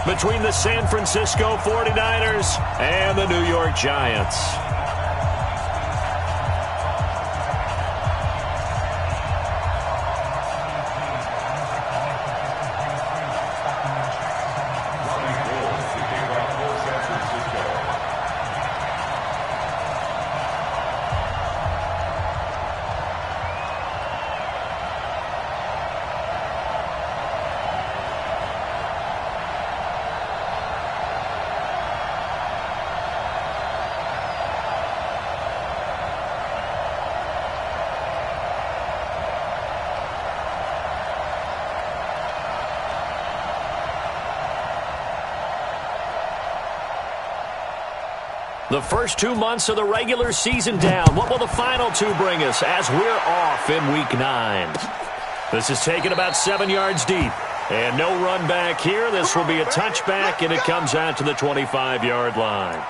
between the San Francisco 49ers and the New York Giants. The first 2 months of the regular season down. What will the final two bring us as we're off in Week 9? This is taken about 7 yards deep. And no run back here. This will be a touchback, and it comes out to the 25-yard line.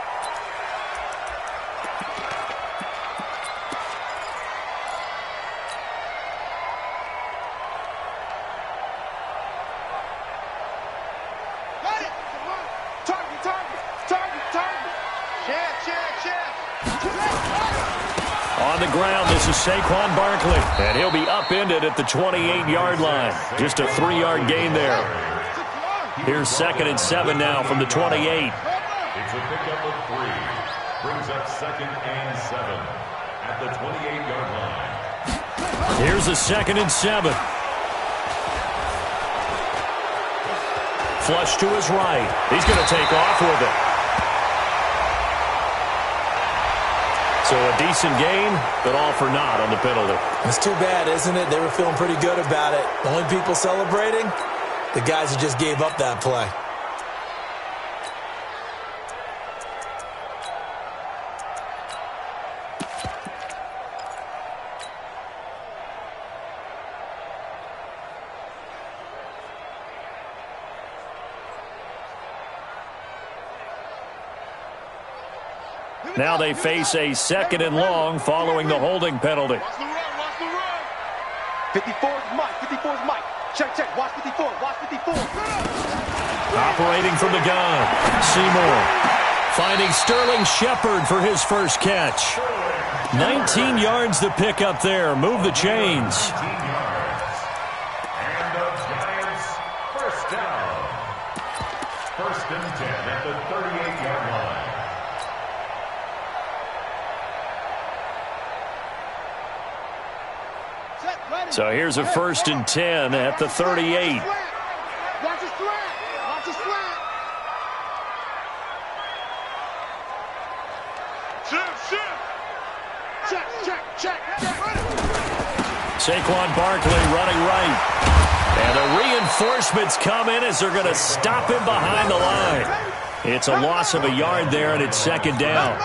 On the ground, this is Saquon Barkley, and he'll be upended at the 28-yard line. Just a 3-yard gain there. Here's 2nd and 7 now from the 28. It's a pickup of 3. Brings up 2nd and 7 at the 28-yard line. Here's a 2nd and 7. Flush to his right. He's going to take off with it. So a decent gain, but all for naught on the penalty. It's too bad, isn't it? They were feeling pretty good about it. The only people celebrating, the guys who just gave up that play. Now they face a 2nd and long following the holding penalty. Watch the run. 54's Mike. 54's Mike. Check. Watch 54. Watch 54. Operating from the gun. Seymour finding Sterling Shepard for his first catch. 19 yards to pick up there. Move the chains. And the Giants first down. 1st and 10 at the 38-yard line. So here's a 1st and 10 at the 38. Watch the slant. Watch the slant. Check. Saquon Barkley running right. And the reinforcements come in as they're going to stop him behind the line. It's a loss of a yard there, and it's 2nd down.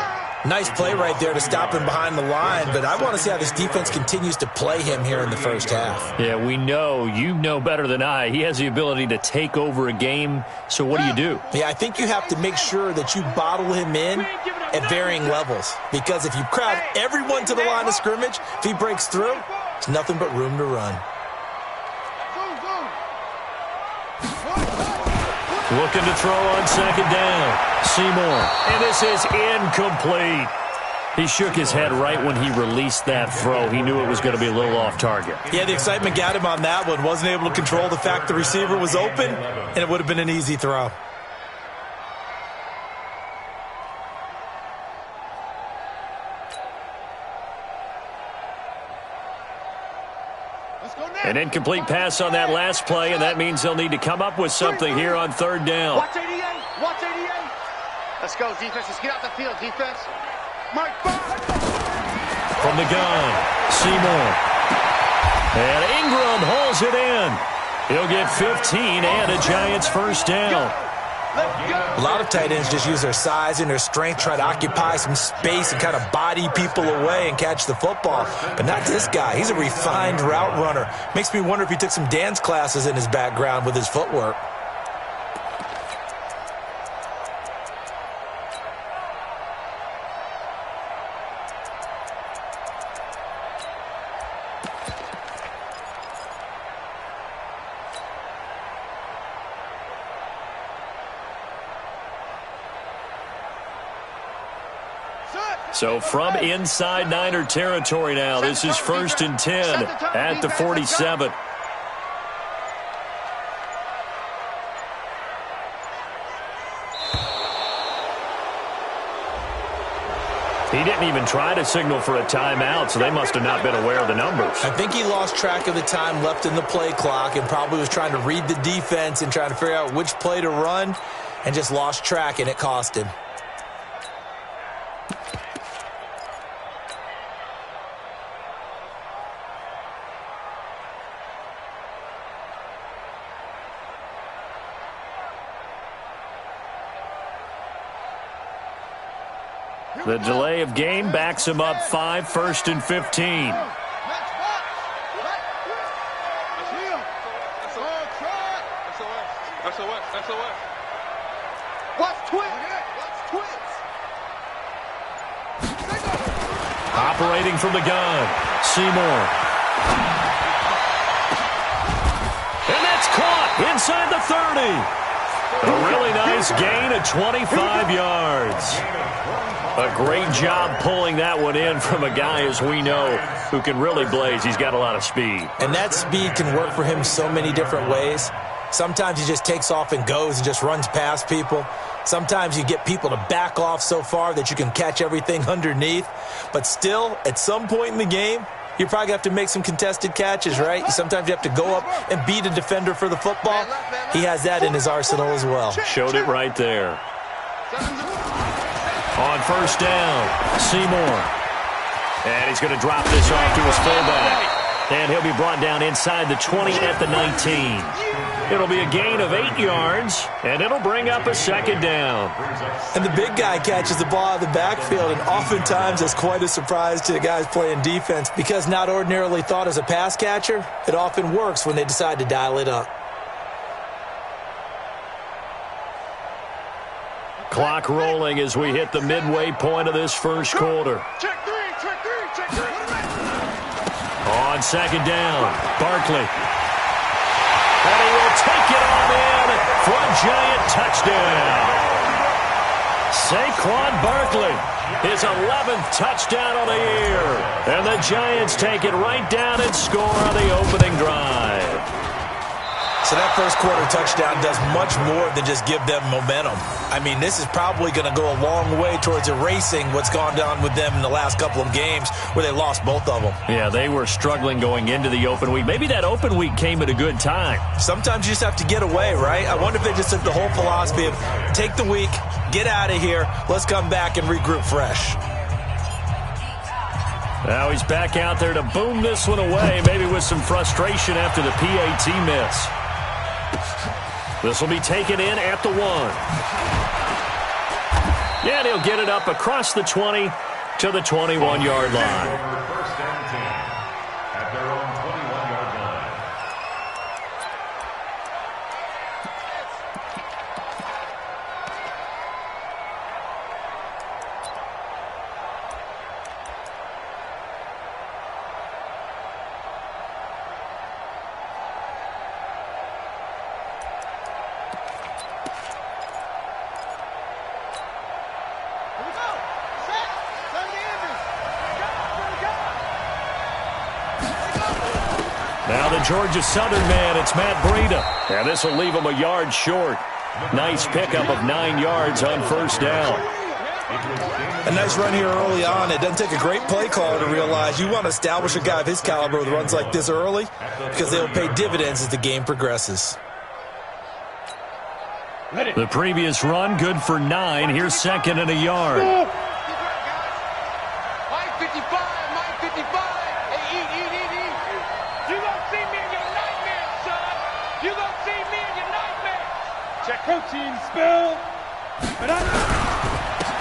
Nice play right there to stop him behind the line, but I want to see how this defense continues to play him here in the first half. Yeah, we know. You know better than I. He has the ability to take over a game, so what do? Yeah, I think you have to make sure that you bottle him in at varying levels, because if you crowd everyone to the line of scrimmage, if he breaks through, it's nothing but room to run. Looking to throw on 2nd down. Seymour. And this is incomplete. He shook his head right when he released that throw. He knew it was going to be a little off target. Yeah, the excitement got him on that one. Wasn't able to control the fact the receiver was open, and it would have been an easy throw. An incomplete pass on that last play, and that means they'll need to come up with something here on 3rd down. Watch 88. Watch 88. Let's go, defense. Let's get out the field, defense. Mike, from the gun, Seymour. And Ingram holds it in. He'll get 15 and a Giants first down. A lot of tight ends just use their size and their strength, try to occupy some space and kind of body people away and catch the football. But not this guy. He's a refined route runner. Makes me wonder if he took some dance classes in his background with his footwork. So from inside Niner territory now, this is 1st and 10 at the 47. He didn't even try to signal for a timeout, so they must have not been aware of the numbers. I think he lost track of the time left in the play clock and probably was trying to read the defense and trying to figure out which play to run and just lost track, and it cost him. The delay of game backs him up 5, 1st and 15. Operating from the gun, Seymour. And that's caught inside the 30. A really nice gain of 25 yards. A great job pulling that one in from a guy, as we know, who can really blaze. He's got a lot of speed. And that speed can work for him so many different ways. Sometimes he just takes off and goes and just runs past people. Sometimes you get people to back off so far that you can catch everything underneath. But still, at some point in the game, you probably have to make some contested catches, right? Sometimes you have to go up and beat a defender for the football. He has that in his arsenal as well. Showed it right there. On 1st down, Seymour. And he's going to drop this off to his fullback. And he'll be brought down inside the 20 at the 19. It'll be a gain of 8 yards, and it'll bring up a 2nd down. And the big guy catches the ball out of the backfield, and oftentimes that's quite a surprise to the guys playing defense because not ordinarily thought as a pass catcher, it often works when they decide to dial it up. Clock rolling as we hit the midway point of this first quarter. Check three. On 2nd down, Barkley. And he will take it on in for a Giant touchdown. Saquon Barkley, his 11th touchdown of the year. And the Giants take it right down and score on the opening drive. So that first quarter touchdown does much more than just give them momentum. I mean, this is probably going to go a long way towards erasing what's gone down with them in the last couple of games where they lost both of them. Yeah, they were struggling going into the open week. Maybe that open week came at a good time. Sometimes you just have to get away, right? I wonder if they just took the whole philosophy of take the week, get out of here, let's come back and regroup fresh. Now he's back out there to boom this one away, maybe with some frustration after the PAT miss. This will be taken in at the 1. Yeah, and he'll get it up across the 20 to the 21-yard line. First and 10 at their own 21-yard line. Now the Georgia Southern man, it's Matt Breida. And this will leave him a yard short. Nice pickup of 9 yards on 1st down. A nice run here early on. It doesn't take a great play caller to realize you want to establish a guy of his caliber with runs like this early because they'll pay dividends as the game progresses. The previous run, good for 9. Here's 2nd and a yard. Mike 55, Mike 55. Hey, eat. You gonna see me in your nightmares, son. You gonna see me in your nightmares. Check protein spill.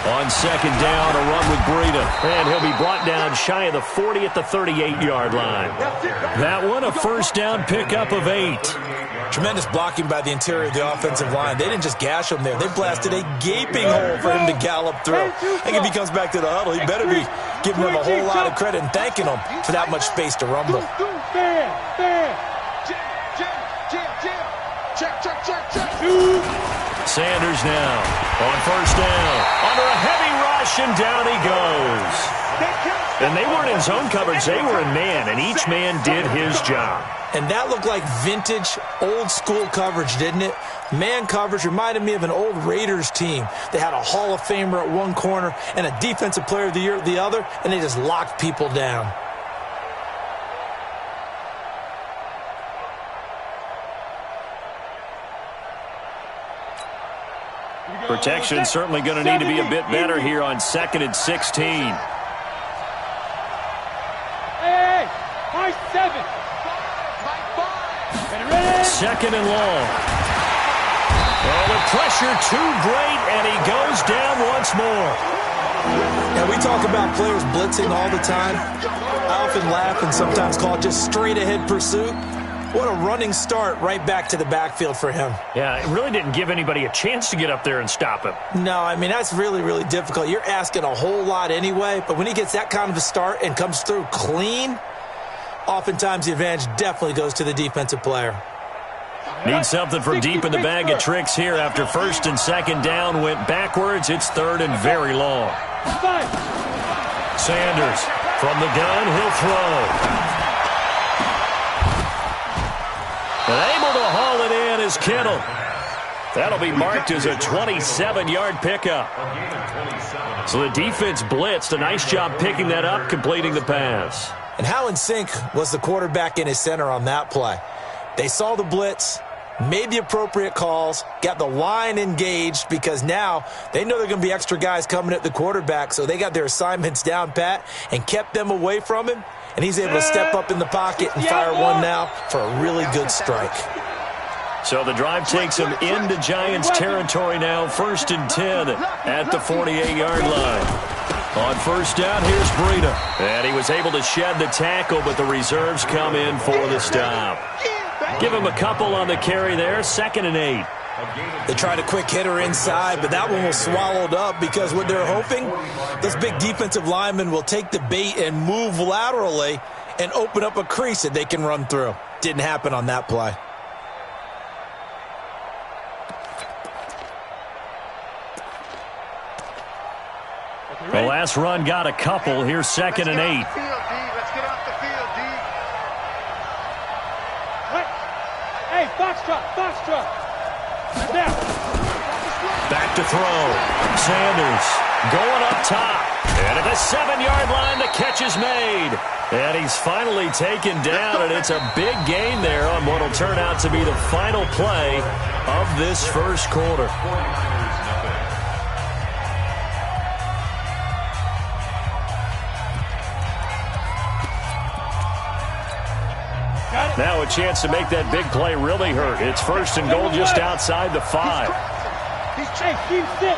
On 2nd down, a run with Breida. And he'll be brought down shy of the 40 at the 38-yard line. That one, a 1st down pickup of 8. Tremendous blocking by the interior of the offensive line. They didn't just gash him there. They blasted a gaping hole for him to gallop through. I think if he comes back to the huddle, he better be giving them a whole lot of credit and thanking them for that much space to rumble. Check. Sanders now on 1st down. Under a heavy rush. rush, and down he goes. And they weren't in zone coverage. They were in man, and each man did his job. And that looked like vintage, old-school coverage, didn't it? Man coverage reminded me of an old Raiders team. They had a Hall of Famer at one corner and a Defensive Player of the Year at the other, and they just locked people down. Protection certainly going to need to be a bit better here on 2nd and 16. Hey, high 7. 2nd and long. Oh, the pressure too great, and he goes down once more. Yeah, we talk about players blitzing all the time. I often laugh and sometimes call it just straight-ahead pursuit. What a running start right back to the backfield for him. Yeah, it really didn't give anybody a chance to get up there and stop him. No, I mean, that's really, really difficult. You're asking a whole lot anyway, but when he gets that kind of a start and comes through clean, oftentimes the advantage definitely goes to the defensive player. Need something from deep in the bag of tricks here after 1st and 2nd down went backwards. It's 3rd and very long. Sanders from the gun, he'll throw. And able to haul it in is Kittle. That'll be marked as a 27-yard pickup. So the defense blitzed. A nice job picking that up, completing the pass. And how in sync was the quarterback in his center on that play? They saw the blitz, made the appropriate calls, got the line engaged because now they know there are going to be extra guys coming at the quarterback, so they got their assignments down pat and kept them away from him, and he's able to step up in the pocket and fire one now for a really good strike. So the drive takes him into Giants territory now, 1st and 10 at the 48-yard line. On 1st down, here's Breida. And he was able to shed the tackle, but the reserves come in for the stop. Give him a couple on the carry there, 2nd and 8. They tried a quick hitter inside, but that one was swallowed up because what they're hoping, those big defensive linemen will take the bait and move laterally and open up a crease that they can run through. Didn't happen on that play. The last run got a couple. Here's 2nd and 8. Let's get off the field, D. Hey, Foxtrot. Back to throw. Sanders going up top. And at the 7-yard line, the catch is made. And he's finally taken down, and it's a big gain there on what will turn out to be the final play of this first quarter. Now a chance to make that big play really hurt. It's 1st and goal just outside the 5. Hey, team 6.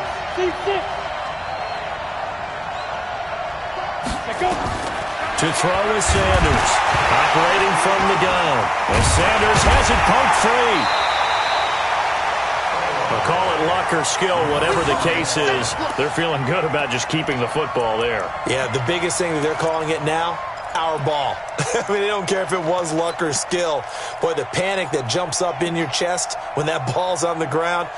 To throw is Sanders. Operating from the gun. And Sanders has it poked free. I'll call it luck or skill, whatever the case is. They're feeling good about just keeping the football there. Yeah, the biggest thing that they're calling it now, our ball. I mean, they don't care if it was luck or skill. Boy, the panic that jumps up in your chest when that ball's on the ground,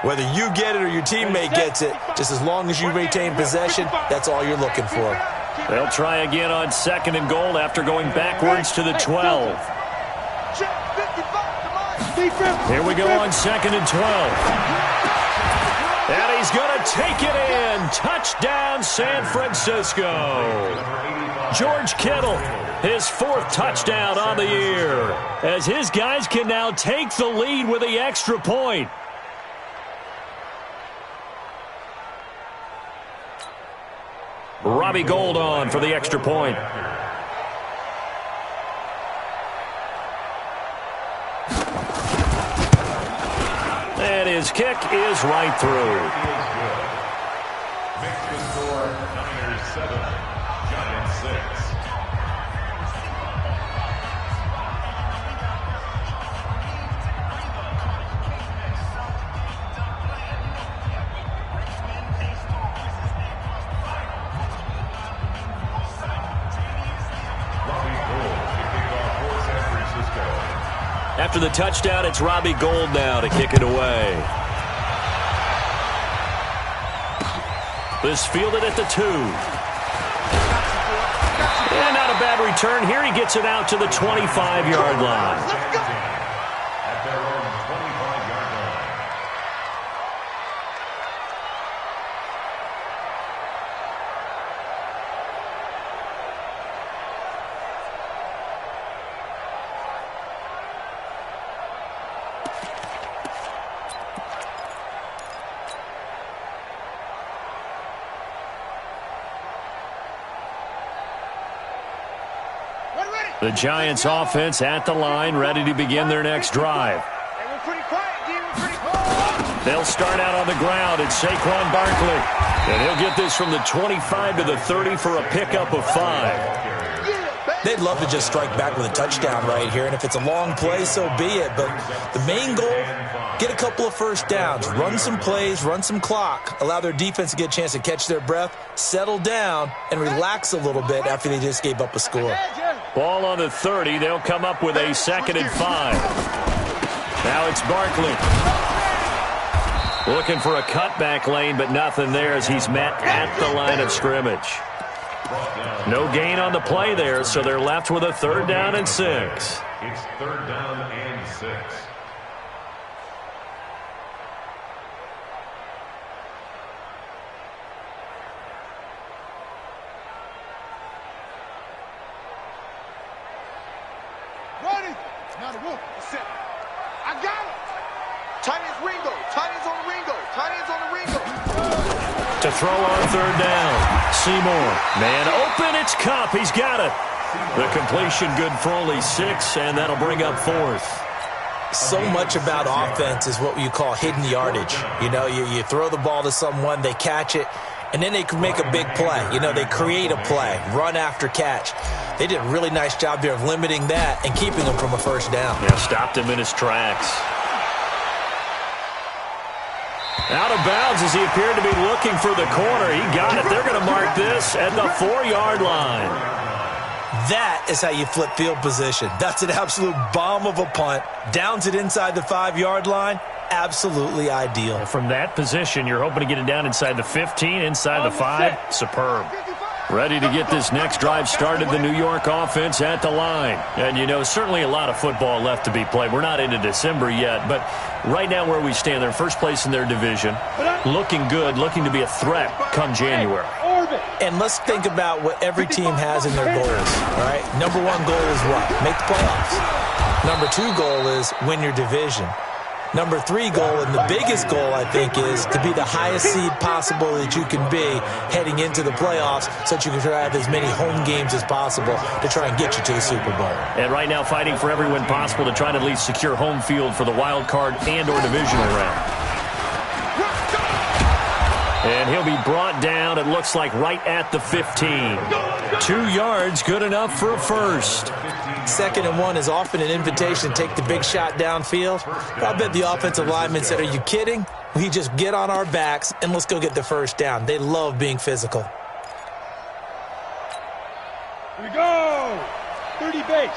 whether you get it or your teammate gets it, just as long as you retain possession, that's all you're looking for. They'll try again on 2nd and goal after going backwards to the 12. Here we go on 2nd and 12. And he's going to take it in. Touchdown, San Francisco. George Kittle, his 4th touchdown on the year, as his guys can now take the lead with the extra point. Robbie Gould on for the extra point. And his kick is right through. Makes the score Niners 7, Giants 6. After the touchdown, it's Robbie Gould now to kick it away. This fielded at the 2. And not a bad return here. He gets it out to the 25-yard line. At their own 25-yard line. The Giants offense at the line, ready to begin their next drive. They'll start out on the ground. It's Saquon Barkley. And he'll get this from the 25 to the 30 for a pickup of 5. They'd love to just strike back with a touchdown right here, and if it's a long play, so be it. But the main goal, get a couple of first downs, run some plays, run some clock, allow their defense to get a chance to catch their breath, settle down, and relax a little bit after they just gave up a score. Ball on the 30. They'll come up with a 2nd and 5. Now it's Barkley. Looking for a cutback lane, but nothing there as he's met at the line of scrimmage. No gain on the play there, so they're left with a 3rd down and 6. It's 3rd down and 6. Ready? Now the wolf. Set. I got him. Tight ends Ringo. Tight ends on Ringo. Tight ends on the Ringo. To throw on 3rd down. Seymour. Man open. It's Kupp. He's got it. The completion good for only 6, and that'll bring up 4th. So much about offense is what you call hidden yardage. You know, you throw the ball to someone, they catch it, and then they can make a big play. You know, they create a play, run after catch. They did a really nice job there of limiting that and keeping him from a 1st down. Yeah, stopped him in his tracks. Out of bounds as he appeared to be looking for the corner. He got it. They're going to mark this at the 4-yard line. That is how you flip field position. That's an absolute bomb of a punt. Downs it inside the 5-yard line. Absolutely ideal. From that position, you're hoping to get it down inside the 15, inside the 5. Superb. Ready to get this next drive started, the New York offense at the line. And, you know, certainly a lot of football left to be played. We're not into December yet, but right now where we stand, they're first place in their division. Looking good, looking to be a threat come January. And let's think about what every team has in their goals, all right? Number 1 goal is what? Make the playoffs. Number 2 goal is win your division. Number 3 goal, and the biggest goal, I think, is to be the highest seed possible that you can be heading into the playoffs so that you can have as many home games as possible to try and get you to the Super Bowl. And right now fighting for every win possible to try to at least secure home field for the wild card and or divisional round. And he'll be brought down, it looks like, right at the 15. 2 yards, good enough for a 1st. 2nd and 1 is often an invitation to take the big shot downfield. I bet the offensive lineman said, are you kidding? We just get on our backs and let's go get the 1st down. They love being physical. Here we go. 30 base.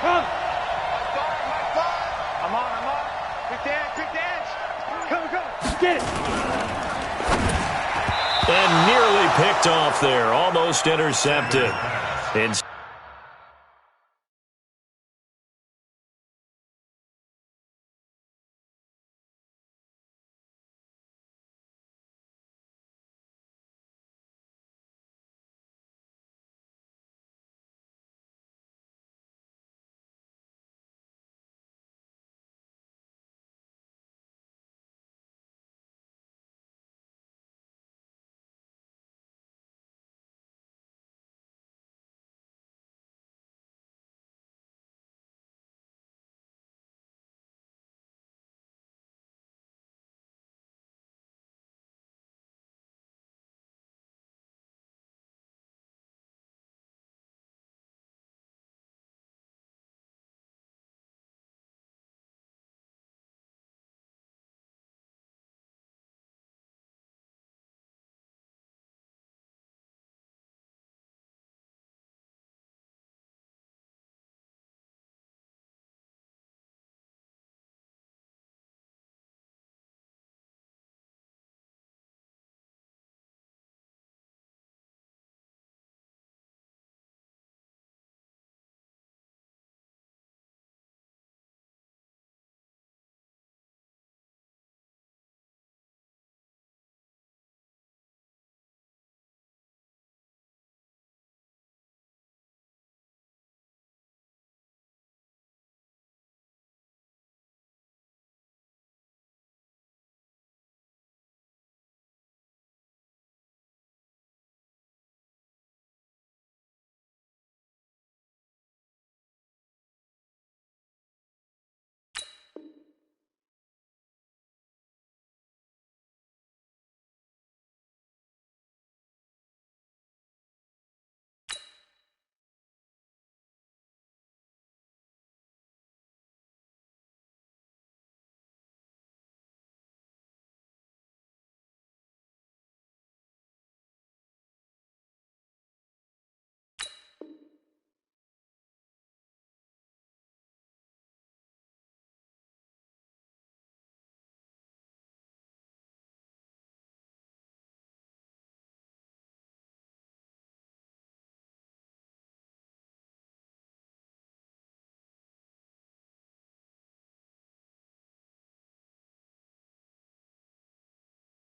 Come. I'm on. Quick dance. Come. Get it. And nearly picked off there, almost intercepted.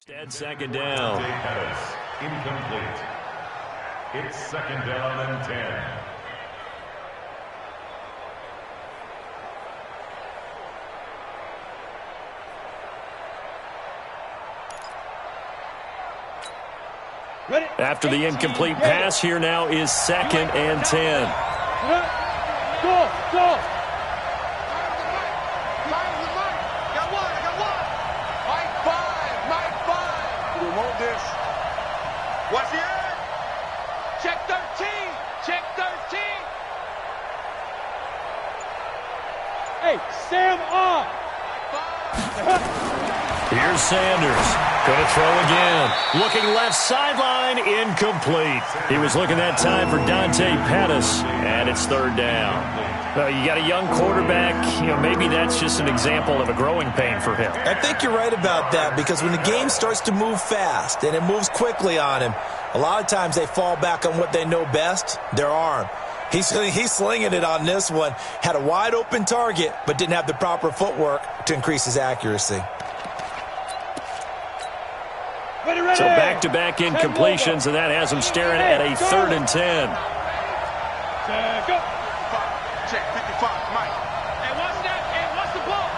Instead, second down. Incomplete. It's second down and 10. After the incomplete pass, here now is second and 10. Go, go. What's the end? Check 13. Check 13. Hey, Sam on. Here's Sanders. Going to throw again. Looking left sideline, incomplete. He was looking that time for Dante Pettis, and it's third down. Well, you got a young quarterback. Maybe that's just an example of a growing pain for him. I think you're right about that, because when the game starts to move fast and it moves quickly on him, a lot of times they fall back on what they know best, their arm. He's slinging it on this one. Had a wide-open target, but didn't have the proper footwork to increase his accuracy. So back-to-back incompletions, and that has him staring at a third and 10. Go. Check 55, Mike. Hey, what's that? Hey, what's the ball?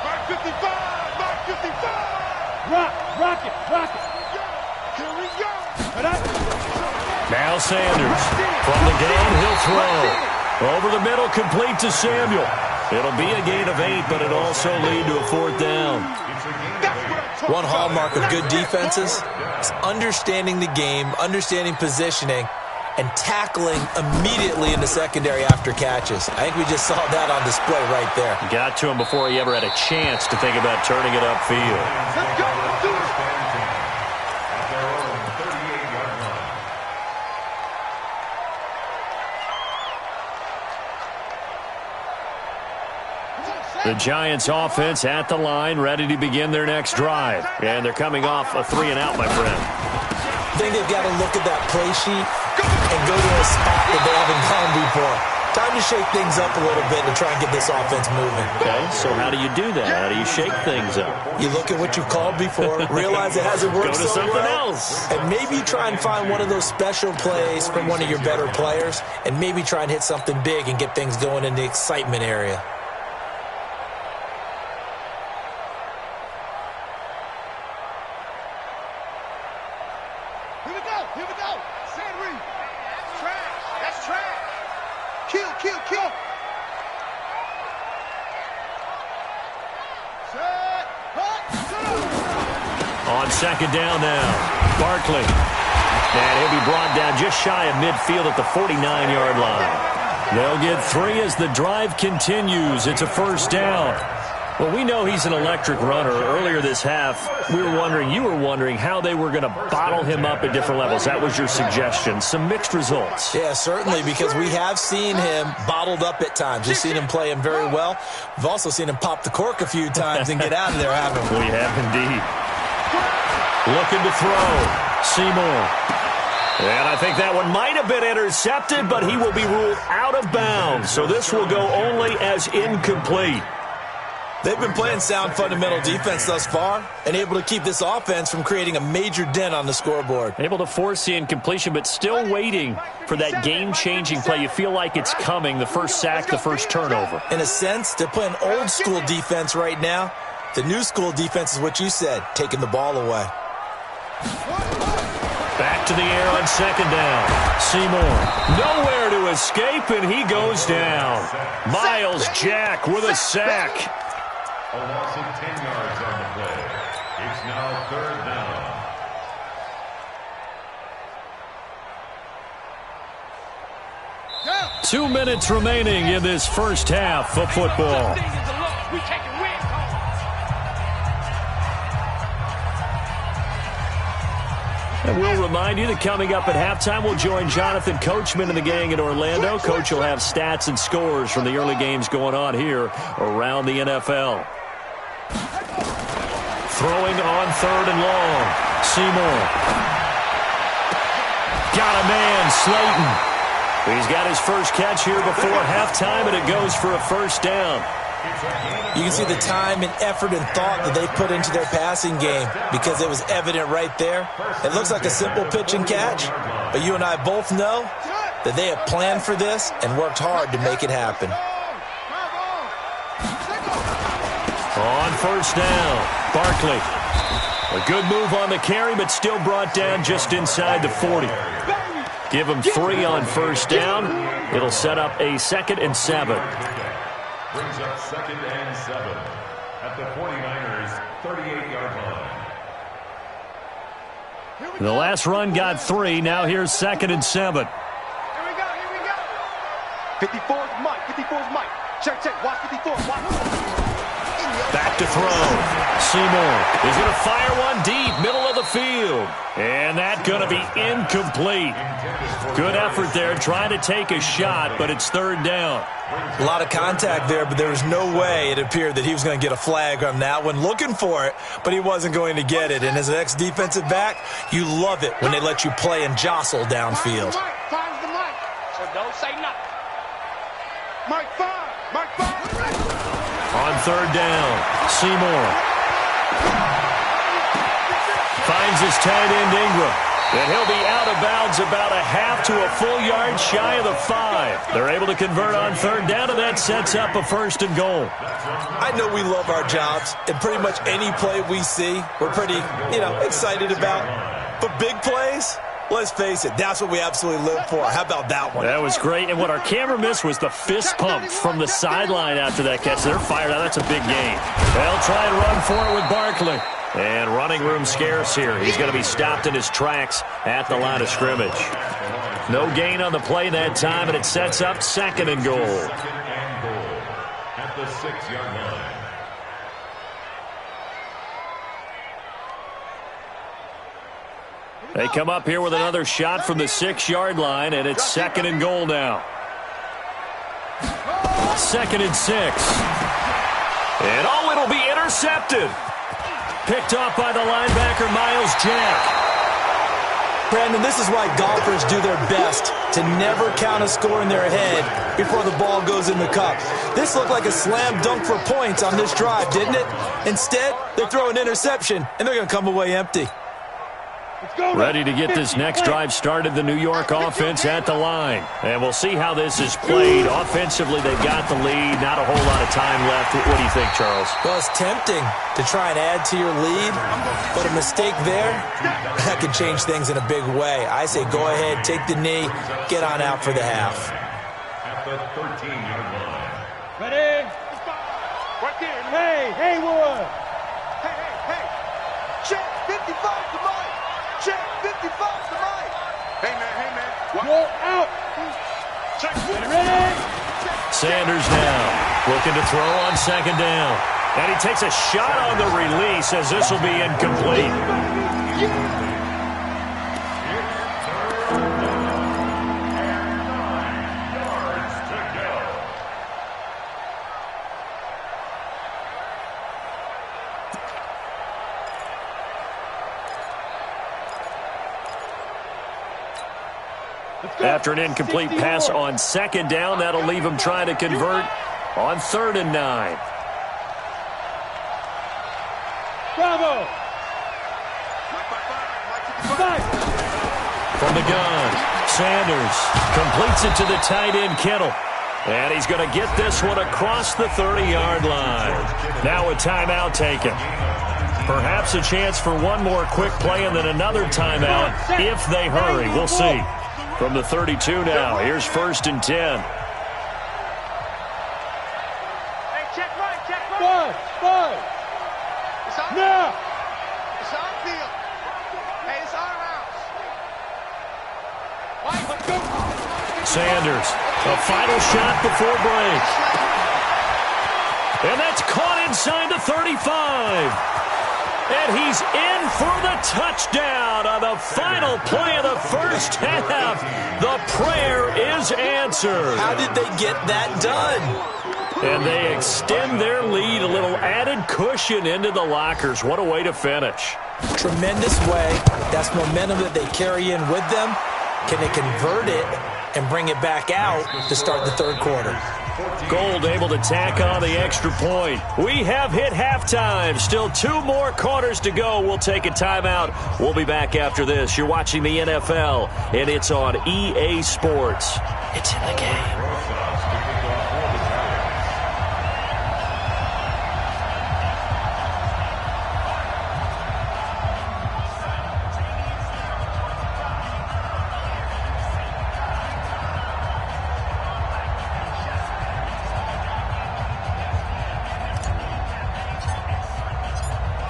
Mark 55, Mark 55. Rock it. Here we go. Now Sanders. From the gun, he'll throw. Over the middle, complete to Samuel. It'll be a gain of 8, but it'll also lead to a fourth down. One hallmark of good defenses is understanding the game, understanding positioning, and tackling immediately in the secondary after catches. I think we just saw that on display right there. Got to him before he ever had a chance to think about turning it upfield. Let's go. Let's do it. At their own 38-yard line. The Giants offense at the line, ready to begin their next drive. And they're coming off a 3-and-out, my friend. I think they've got to look at that play sheet and go to a spot that they haven't gone before. Time to shake things up a little bit to try and get this offense moving. Okay, so how do you do that? How do you shake things up? You look at what you've called before, realize it hasn't worked Go to so something well, else. and maybe try and find one of those special plays from one of your better players, and maybe try and hit something big and get things going in the excitement area. Here we go. San Reed. That's trash. That's trash. Kill. Set. On second down now, Barkley. And he'll be brought down just shy of midfield at the 49-yard line. They'll get 3 as the drive continues. It's a first down. Well, we know he's an electric runner. Earlier this half, you were wondering how they were going to bottle him up at different levels. That was your suggestion. Some mixed results. Yeah, certainly, because we have seen him bottled up at times. We've seen him play him very well. We've also seen him pop the cork a few times and get out of there, haven't we? We have indeed. Looking to throw. Seymour. And I think that one might have been intercepted, but he will be ruled out of bounds. So this will go only as incomplete. They've been playing sound fundamental defense thus far and able to keep this offense from creating a major dent on the scoreboard. Able to force the incompletion, but still waiting for that game-changing play. You feel like it's coming, the first sack, the first turnover. In a sense, they're playing old-school defense right now. The new-school defense is what you said, taking the ball away. Back to the air on second down. Seymour, nowhere to escape, and he goes down. Miles Jack with a sack. A loss of 10 yards on the play. It's now third down. Down. 2 minutes remaining in this first half of football. We taking wins. And we'll remind you that coming up at halftime, we'll join Jonathan Coachman and the gang in Orlando. Coach will have stats and scores from the early games going on here around the NFL. Throwing on third and long. Seymour. Got a man, Slayton. He's got his first catch here before halftime, and it goes for a first down. You can see the time and effort and thought that they put into their passing game because it was evident right there. It looks like a simple pitch and catch, but you and I both know that they have planned for this and worked hard to make it happen. On first down, Barkley. A good move on the carry, but still brought down just inside the 40. Give him 3 on first down. It'll set up a 2nd and 7. Brings up 2nd and 7 at the 49ers' 38-yard line. The last run got 3. Now here's 2nd and 7. Here we go, here we go. 54's Mike, 54's Mike. Check, check, watch 54, watch. Back to throw. Seymour is going to fire one deep, middle of the field. And that's going to be incomplete. Good effort there, trying to take a shot, but it's 3rd down. A lot of contact there, but there was no way it appeared that he was going to get a flag on that one. Looking for it, but he wasn't going to get it. And as an ex-defensive back, you love it when they let you play and jostle downfield. Time's the mic, so don't say nothing. Mike 5, Mike 5. On 3rd down, Seymour finds his tight end Ingram. And he'll be out of bounds about a half to a full yard shy of the 5. They're able to convert on 3rd down, and that sets up a 1st and goal. I know we love our jobs, and pretty much any play we see, we're pretty, excited about. But big plays, let's face it, that's what we absolutely live for. How about that one? That was great, and what our camera missed was the fist pump from the sideline after that catch. They're fired out. That's a big gain. They'll try and run for it with Barkley. And running room scarce here. He's going to be stopped in his tracks at the line of scrimmage. No gain on the play that time, and it sets up 2nd and goal. 2nd and goal at the 6-yard line. They come up here with another shot from the 6-yard line, and it's 2nd and goal now. 2nd and 6. And it'll be intercepted. Picked off by the linebacker, Miles Jack. Brandon, this is why golfers do their best to never count a score in their head before the ball goes in the cup. This looked like a slam dunk for points on this drive, didn't it? Instead, they throw an interception, and they're going to come away empty. Ready to get this next drive started, the New York offense at the line. And we'll see how this is played. Offensively, they've got the lead. Not a whole lot of time left. What do you think, Charles? Well, it's tempting to try and add to your lead, but a mistake there, that could change things in a big way. I say go ahead, take the knee, get on out for the half. At the 13-yard line. Ready? Right there. Hey, Haywood. Hey. Check 55 to Mike. Check 55 to Mike. Hey, man. Go out. Check. Ready? Sanders now looking to throw on 2nd down. And he takes a shot on the release as this will be incomplete. After an incomplete pass on 2nd down, that'll leave him trying to convert on 3rd and 9. Bravo. From the gun, Sanders completes it to the tight end, Kittle. And he's going to get this one across the 30-yard line. Now a timeout taken. Perhaps a chance for one more quick play and then another timeout if they hurry. We'll see. From the 32 now, here's 1st and 10. Hey, check right. Bud. It's on. Now. It's on field. Hey, it's our house. Sanders, a final shot before break. And that's caught inside the 35. And he's in for the touchdown on the final play of the first half. The prayer is answered. How did they get that done? And they extend their lead, a little added cushion into the lockers. What a way to finish. Tremendous way. That's momentum that they carry in with them. Can they convert it and bring it back out to start the third quarter. Gold able to tack on the extra point. We have hit halftime. Still 2 more quarters to go. We'll take a timeout. We'll be back after this. You're watching the NFL, and it's on EA Sports. It's in the game.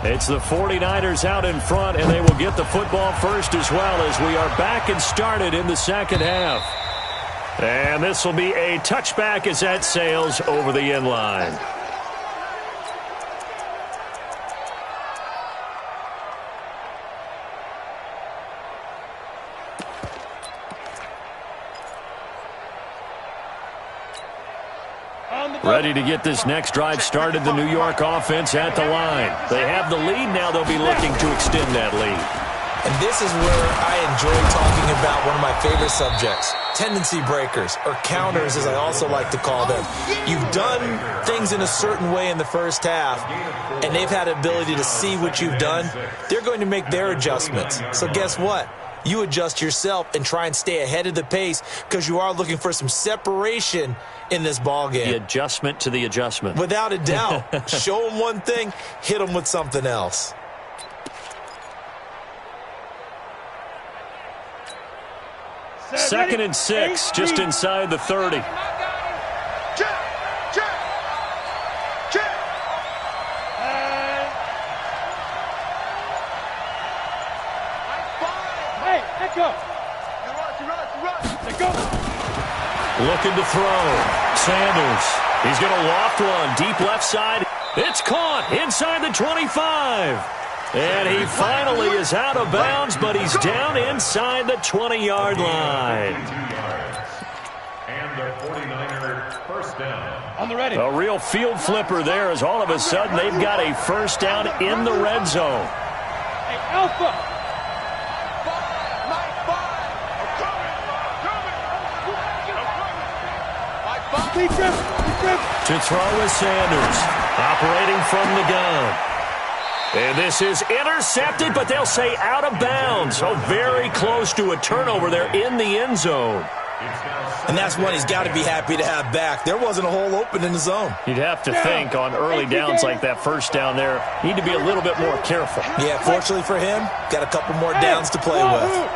It's the 49ers out in front, and they will get the football first as well as we are back and started in the second half. And this will be a touchback as that sails over the end line. Ready to get this next drive started, the New York offense at the line. They have the lead now. They'll be looking to extend that lead. And this is where I enjoy talking about one of my favorite subjects, tendency breakers, or counters as I also like to call them. You've done things in a certain way in the first half, and they've had the ability to see what you've done. They're going to make their adjustments. So guess what? You adjust yourself and try and stay ahead of the pace because you are looking for some separation in this ball game. The adjustment to the adjustment. Without a doubt. Show them one thing, hit them with something else. Second and 6, just inside the 30. Looking to throw. Sanders. He's going to loft one. Deep left side. It's caught inside the 25. And he finally is out of bounds, but he's down inside the 20-yard line. And the 49er first down. On the ready. A real field flipper there as all of a sudden they've got a first down in the red zone. Hey, Alpha. To throw is Sanders, operating from the gun. And this is intercepted, but they'll say out of bounds. So very close to a turnover there in the end zone. And that's one he's got to be happy to have back. There wasn't a hole open in the zone. You'd have to think on early downs like that first down there, need to be a little bit more careful. Yeah, fortunately for him, got a couple more downs to play with.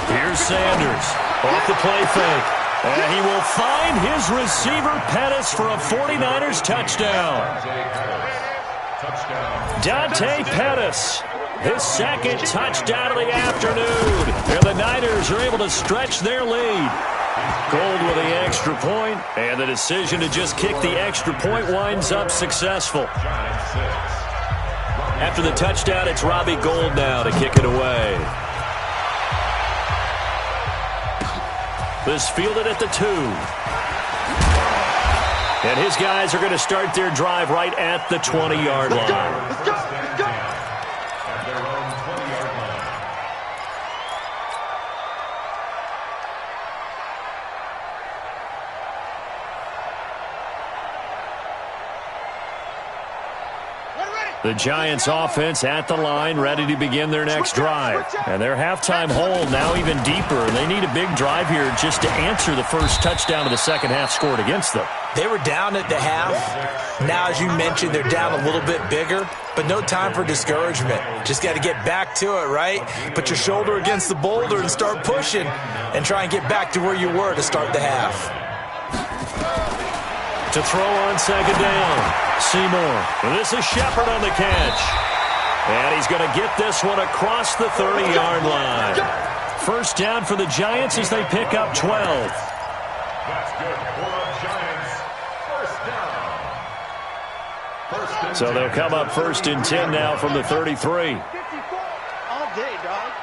Here's Sanders off the play fake. And he will find his receiver, Pettis, for a 49ers touchdown. Dante Pettis, his second touchdown of the afternoon. And the Niners are able to stretch their lead. Gold with the extra point, and the decision to just kick the extra point winds up successful. After the touchdown, it's Robbie Gould now to kick it away. This fielded at the 2. And his guys are going to start their drive right at the 20-yard line. The Giants offense at the line, ready to begin their next drive. And their halftime hole now even deeper. And they need a big drive here just to answer the first touchdown of the second half scored against them. They were down at the half. Now, as you mentioned, they're down a little bit bigger. But no time for discouragement. Just got to get back to it, right? Put your shoulder against the boulder and start pushing. And try and get back to where you were to start the half. To throw on second down, Seymour. And this is Shepard on the catch. And he's going to get this one across the 30-yard line. First down for the Giants as they pick up 12. That's good for the Giants. First down. So they'll come up first and 10 now from the 33. All day, dog.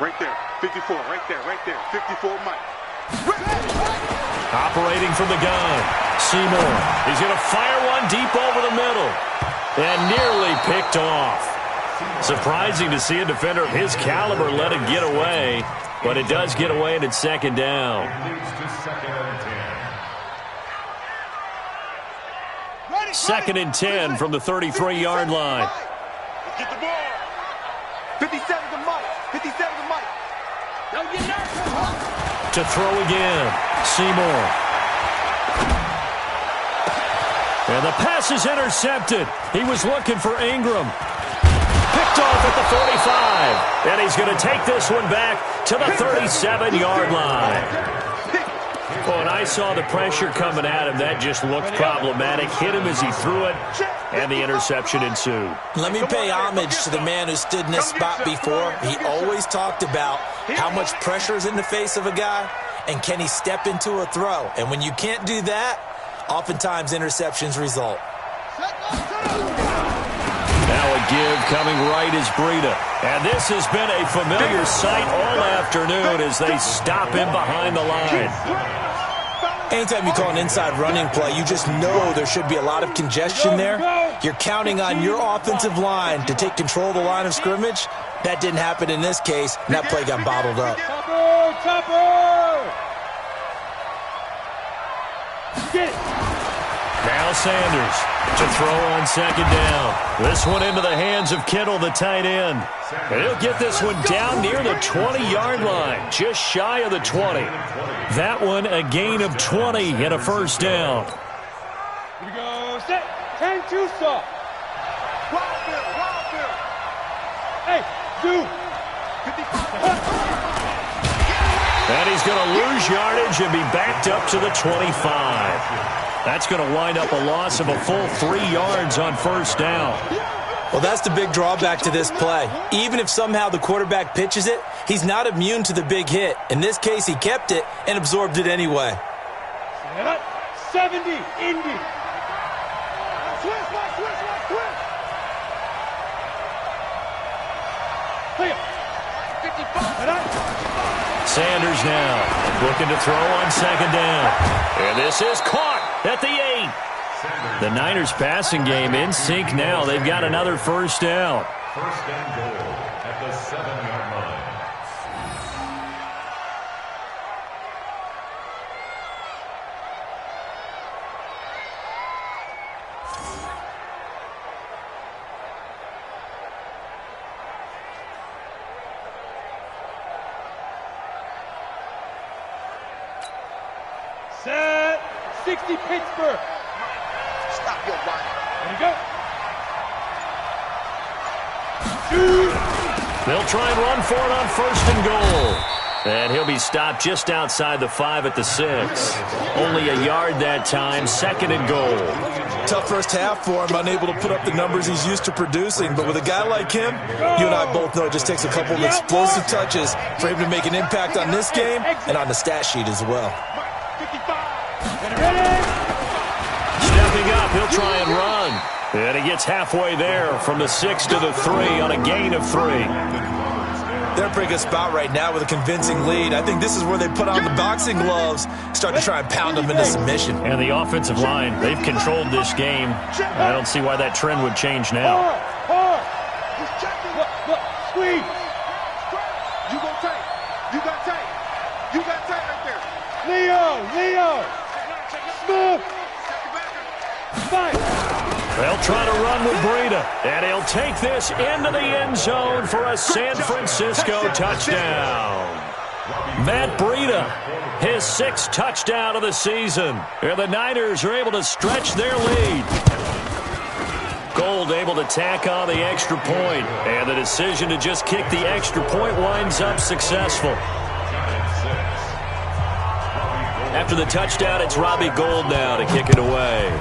Right there, 54, right there, 54 Mike. Operating from the gun, Seymour. He's going to fire one deep over the middle. And nearly picked off. Surprising to see a defender of his caliber let it get away. but it does get away and it's second down. It leads to second and 10. Second and 10 from the 33-yard line. Get the ball. 57 to Mike. 57 to Mike. Don't get nervous. To throw again, Seymour. And the pass is intercepted. He was looking for Ingram. Picked off at the 45. And he's going to take this one back to the 37-yard line. Oh, and I saw the pressure coming at him. That just looked problematic. Hit him as he threw it, and the interception ensued. Let me pay homage to the man who stood in this spot before. He always talked about how much pressure is in the face of a guy, and can he step into a throw. And when you can't do that, oftentimes interceptions result. Now a give coming right is Breida. And this has been a familiar sight all afternoon as they stop him behind the line. Anytime you call an inside running play, you just know there should be a lot of congestion there. You're counting on your offensive line to take control of the line of scrimmage. That didn't happen in this case, and that play got bottled up. Topper! Get it! Now Sanders to throw on second down. This one into the hands of Kittle, the tight end. And he'll get this one down near the 20-yard line, just shy of the 20. That one a gain of 20 and a first down. Here we go. Set. 10-2 soft. Wild Bill. Hey, do. And he's going to lose yardage and be backed up to the 25. That's going to wind up a loss of a full 3 yards on first down. Well, that's the big drawback to this play. Even if somehow the quarterback pitches it, he's not immune to the big hit. In this case, he kept it and absorbed it anyway. 70, Indy. Twist. Play it. 55. Sanders now looking to throw on second down. And this is caught at the 8. The Niners passing game in sync now. They've got another first down. First and goal at the 7-yard line. Set. 60 Pittsburgh. Stop your whining. There you go. Shoot. They'll try and run for it on first and goal. And he'll be stopped just outside the 5 at the 6. Only a yard that time, second and goal. Tough first half for him, unable to put up the numbers he's used to producing. But with a guy like him, you and I both know it just takes a couple of explosive touches for him to make an impact on this game and on the stat sheet as well. 55. Ready? Stepping up, he'll try and run. And he gets halfway there from the 6 to the 3 on a gain of 3. They're in a pretty good spot right now with a convincing lead. I think this is where they put on the boxing gloves, start to try and pound them into submission. And the offensive line, they've controlled this game. I don't see why that trend would change now. Hard. Look, squeeze. You gon' take. You got take. You got take right there. Leo. Smooth. Fight. They'll try to run with Breida, and he'll take this into the end zone for a San Francisco touchdown. Matt Breida, his 6th touchdown of the season. And the Niners are able to stretch their lead. Gold able to tack on the extra point, and the decision to just kick the extra point winds up successful. After the touchdown, it's Robbie Gould now to kick it away.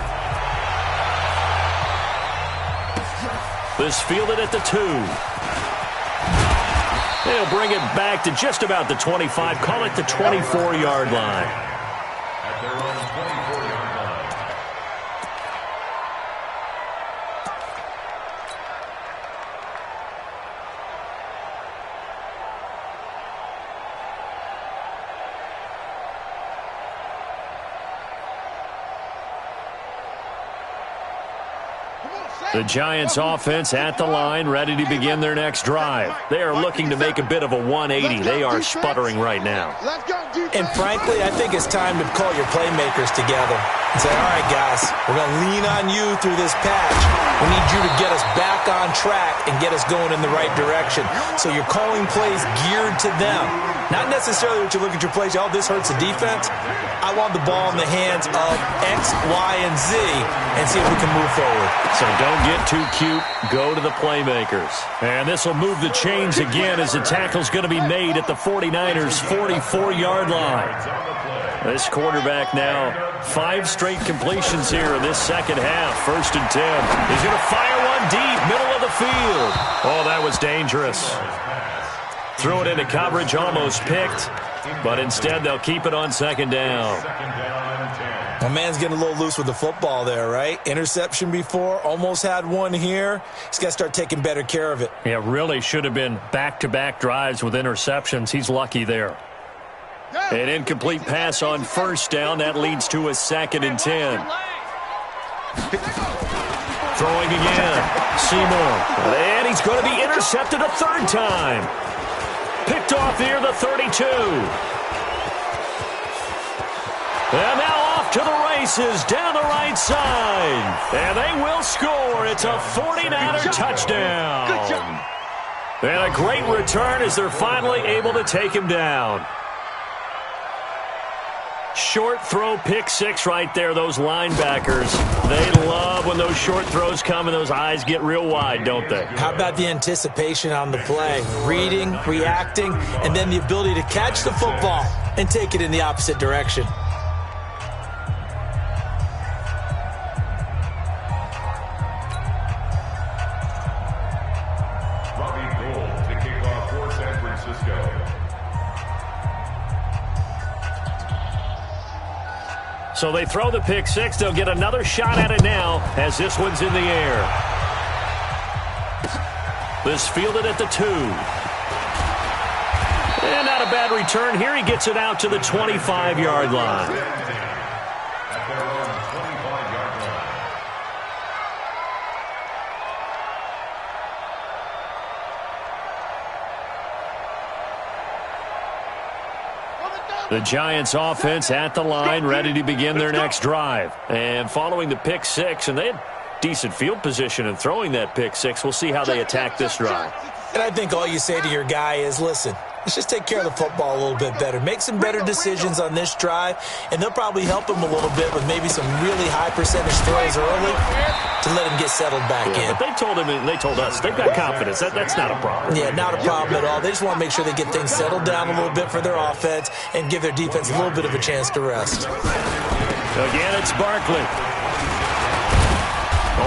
This fielded at the 2. They'll bring it back to just about the 25. Call it the 24-yard line. At their own 24-yard line. Come on, The Giants offense at the line, ready to begin their next drive. They are looking to make a bit of a 180. They are sputtering right now. And frankly, I think it's time to call your playmakers together and say, all right, guys, we're going to lean on you through this patch. We need you to get us back on track and get us going in the right direction. So you're calling plays geared to them. Not necessarily what you look at your plays, oh, this hurts the defense. I want the ball in the hands of X, Y, and Z and see if we can move forward. So don't get too cute. Go to the playmakers. And this will move the chains again as the tackle's going to be made at the 49ers' 44-yard line. This quarterback now, 5 straight completions here in this second half. 1st and 10. He's going to fire one deep, middle of the field. Oh, that was dangerous. Threw it into coverage, almost picked. But instead, they'll keep it on 2nd down. My man's getting a little loose with the football there, right? Interception before, almost had one here. He's got to start taking better care of it. Yeah, really should have been back-to-back drives with interceptions. He's lucky there. An incomplete pass on 1st down. That leads to a 2nd and 10. Throwing again. Seymour. And he's going to be intercepted a 3rd time. Picked off near the 32. And now off to the races down the right side. And they will score. It's a 49er touchdown. Good job. And a great return as they're finally able to take him down. Short throw, pick 6 right there. Those linebackers, they love when those short throws come and those eyes get real wide, don't they? How about the anticipation on the play? Reading, reacting, and then the ability to catch the football and take it in the opposite direction. So they throw the pick 6. They'll get another shot at it now as this one's in the air. This fielded at the 2. And not a bad return here. He gets it out to the 25-yard line. The Giants offense at the line, ready to begin their next drive. And following the pick 6, and they had decent field position in throwing that pick 6. We'll see how they attack this drive. And I think all you say to your guy is, listen, let's just take care of the football a little bit better. Make some better decisions on this drive, and they'll probably help him a little bit with maybe some really high percentage throws early to let him get settled back in. But they told him and they told us they've got confidence. That's not a problem. Yeah, not a problem at all. They just want to make sure they get things settled down a little bit for their offense and give their defense a little bit of a chance to rest. Again, it's Barkley.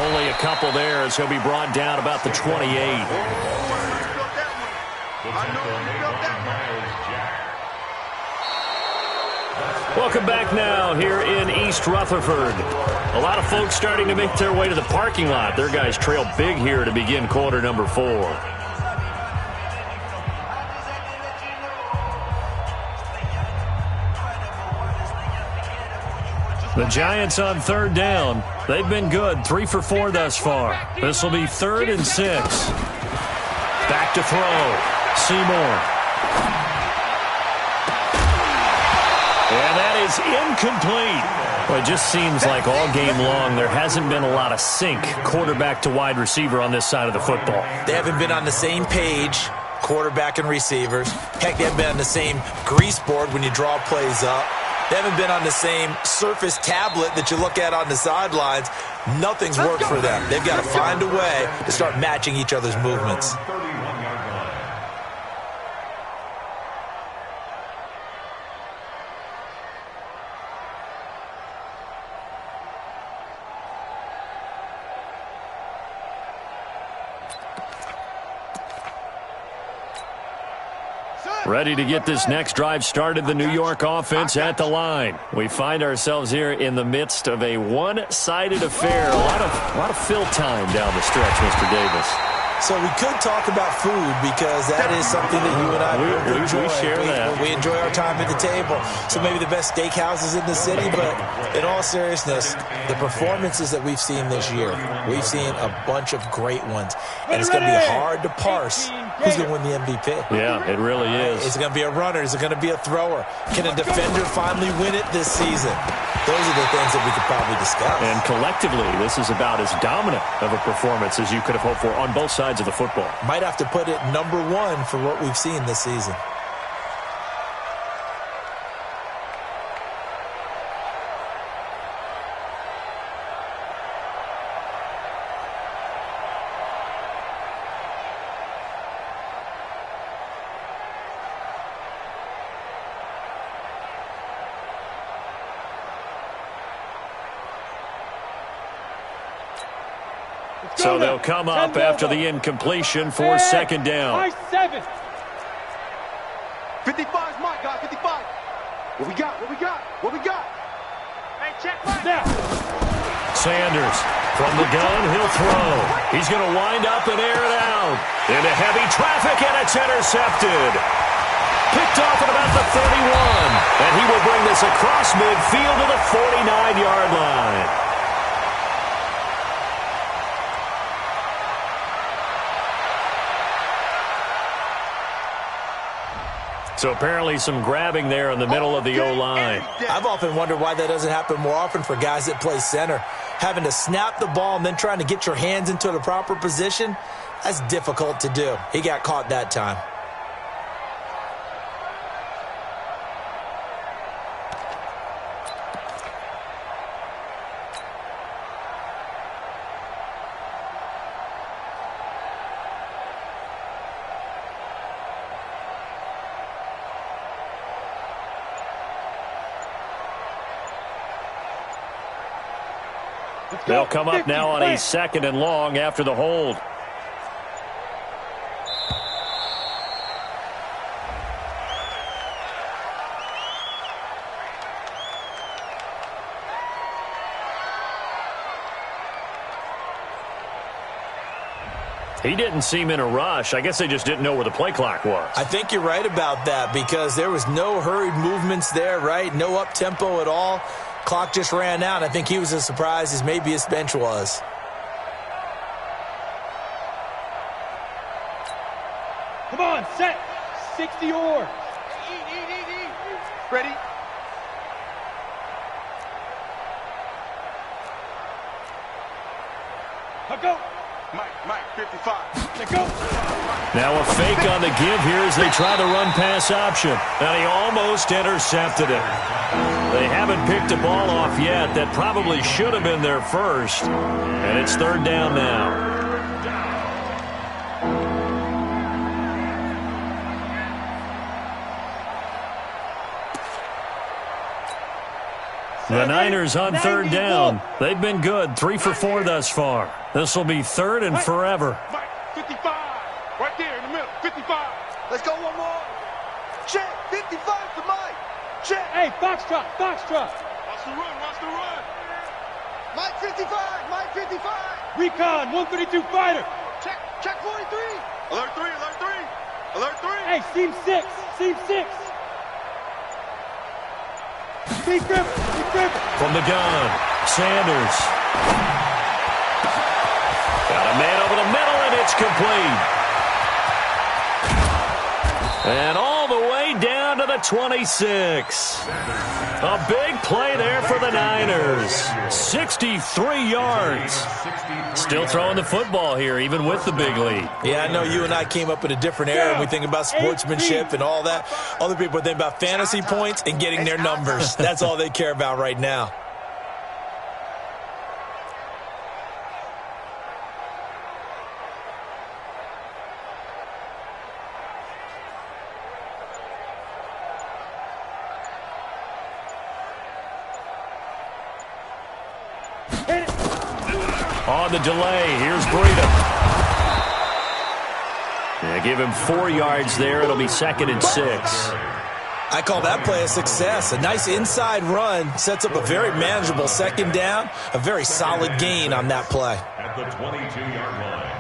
Only a couple there as he'll be brought down about the 28. Welcome back now here in East Rutherford. A lot of folks starting to make their way to the parking lot. Their guys trail big here to begin quarter number 4. The Giants on 3rd down. They've been good, 3 for 4 thus far. This will be 3rd and 6. Back to throw. Seymour. And that is incomplete. Well, it just seems like all game long there hasn't been a lot of sync quarterback to wide receiver on this side of the football. They haven't been on the same page, quarterback and receivers. Heck, they haven't been on the same grease board when you draw plays up. They haven't been on the same Surface tablet that you look at on the sidelines. Nothing's worked for them. They've got to find a way to start matching each other's movements. Ready to get this next drive started, the New York offense at the line. We find ourselves here in the midst of a one-sided affair. A lot of fill time down the stretch, Mr. Davis. So we could talk about food because that is something that you and I enjoy. We share that. We enjoy our time at the table. So maybe the best steakhouses in the city, but in all seriousness, the performances that we've seen this year, we've seen a bunch of great ones. And it's going to be hard to parse who's going to win the MVP. Yeah, it really is. Is it going to be a runner? Is it going to be a thrower? Can a defender finally win it this season? Those are the things that we could probably discuss. And collectively, this is about as dominant of a performance as you could have hoped for on both sides of the football. Might have to put it number one for what we've seen this season. So they'll come up after the incompletion for second down. 7. 55's my guy, 55. What we got? What we got? What we got? Hey, check right now. Sanders from the gun, he'll throw. He's going to wind up and air it out. Into heavy traffic, and it's intercepted. Picked off at about the 31. And he will bring this across midfield to the 49-yard line. So apparently some grabbing there in the middle of the O-line. I've often wondered why that doesn't happen more often for guys that play center. Having to snap the ball and then trying to get your hands into the proper position, that's difficult to do. He got caught that time. They'll come up now on a 2nd and long after the hold. He didn't seem in a rush. I guess they just didn't know where the play clock was. I think you're right about that because there was no hurried movements there, right? No up-tempo at all. Clock just ran out. I think he was as surprised as maybe his bench was. Come on, set. 60 or. Ready? I'll go. Mike, 55. Let go. Now a fake on the give here as they try the run-pass option. And he almost intercepted it. They haven't picked a ball off yet. That probably should have been their first. And it's 3rd down now. The Niners on 3rd down. They've been good. 3 for 4 thus far. This will be 3rd and forever. Mike, 55. Right there in the middle, 55. Let's go one more. Check, 55 to Mike. Check. Hey, Foxtrot, Foxtrot. Watch the run, watch the run. Mike 55, Mike 55. Recon, 132 fighter. Check 43. Alert 3, alert 3. Alert 3. Hey, seam 6, seam 6. Steve Griffin. From the gun, Sanders. Got a man over the middle, and it's complete. And all the way down to the 26. A big play there for the Niners. 63 yards. Still throwing the football here, even with the big lead. Yeah, I know you and I came up in a different era and we think about sportsmanship and all that. Other people think about fantasy points and getting their numbers. That's all they care about right now. On the delay, here's Breida. Yeah, give him 4 yards there. It'll be 2nd and 6. I call that play a success. A nice inside run sets up a very manageable 2nd down. A very solid gain on that play. At the 22-yard line.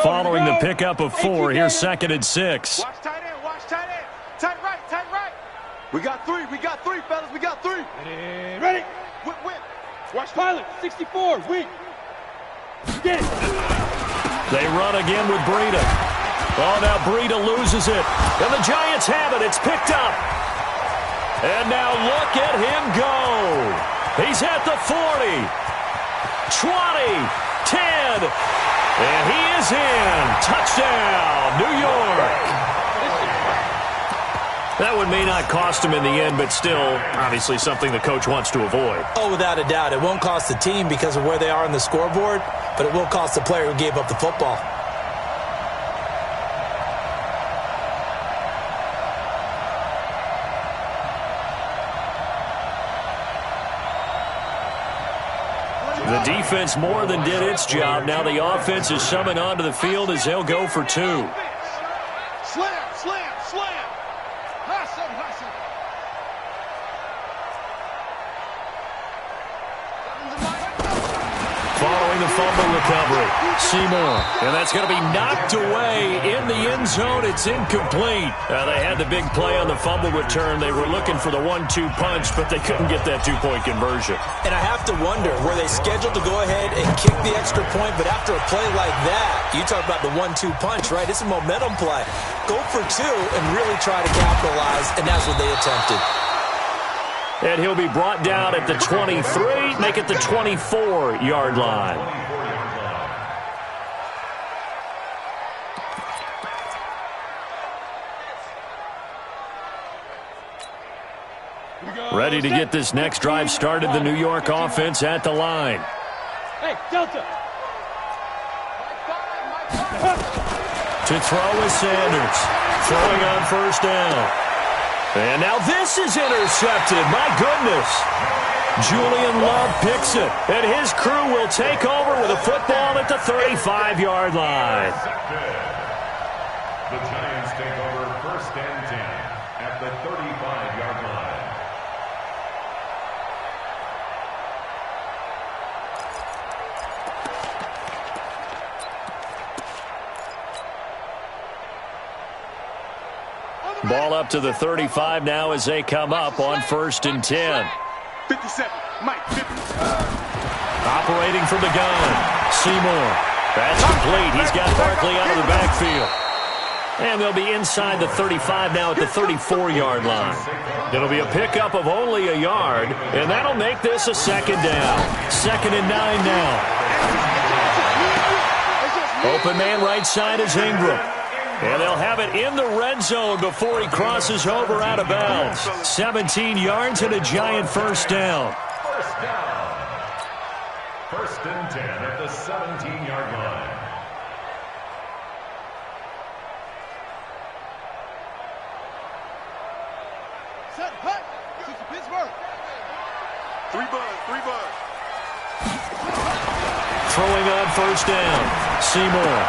Following the pickup of 4, here's 2nd and 6. Watch tight end, watch tight end. Tight right, tight right. We got three, fellas, we got 3. Ready? Whip. Watch pilot, 64, weak. Get it. They run again with Breida. Oh, now Breida loses it. And the Giants have it. It's picked up. And now look at him go. He's at the 40, 20, 10, and he is in. Touchdown, New York. That one may not cost him in the end, but still, obviously something the coach wants to avoid. Oh, without a doubt. It won't cost the team because of where they are on the scoreboard, but it will cost the player who gave up the football. The defense more than did its job. Now the offense is summoned onto the field as they'll go for 2. Slam, slam, slam. Hustle, hustle. Following the fumble recovery, Seymour. And that's going to be knocked away in the end zone. It's incomplete. They had the big play on the fumble return. They were looking for the 1-2 punch, but they couldn't get that 2-point conversion. And I have to wonder, were they scheduled to go ahead and kick the extra point? But after a play like that, you talk about the 1-2 punch, right? It's a momentum play. Go for 2 and really try to capitalize, and that's what they attempted. And he'll be brought down at the 23, make it the 24-yard line. Ready to get this next drive started, the New York offense at the line. Hey, Delta. To throw is Sanders. Throwing on first down. And now this is intercepted. My goodness. Julian Love picks it. And his crew will take over with a football at the 35-yard line. The Giants take over 1st and 10 at the 35-yard line. Ball up to the 35 now as they come up on 1st and 10. 57, Mike, 50. Operating from the gun, Seymour. That's complete. He's got Barkley out of the backfield. And they'll be inside the 35 now at the 34-yard line. It'll be a pickup of only a yard, and that'll make this a 2nd down. 2nd and 9 now. Open man right side is Ingram. And they'll have it in the red zone before he crosses over out of bounds. 17 yards and a Giant 1st down. 1st down. 1st and 10 at the 17-yard line. Set, hut. This is Pittsburgh. 3 buzz. Throwing on 1st down, Seymour.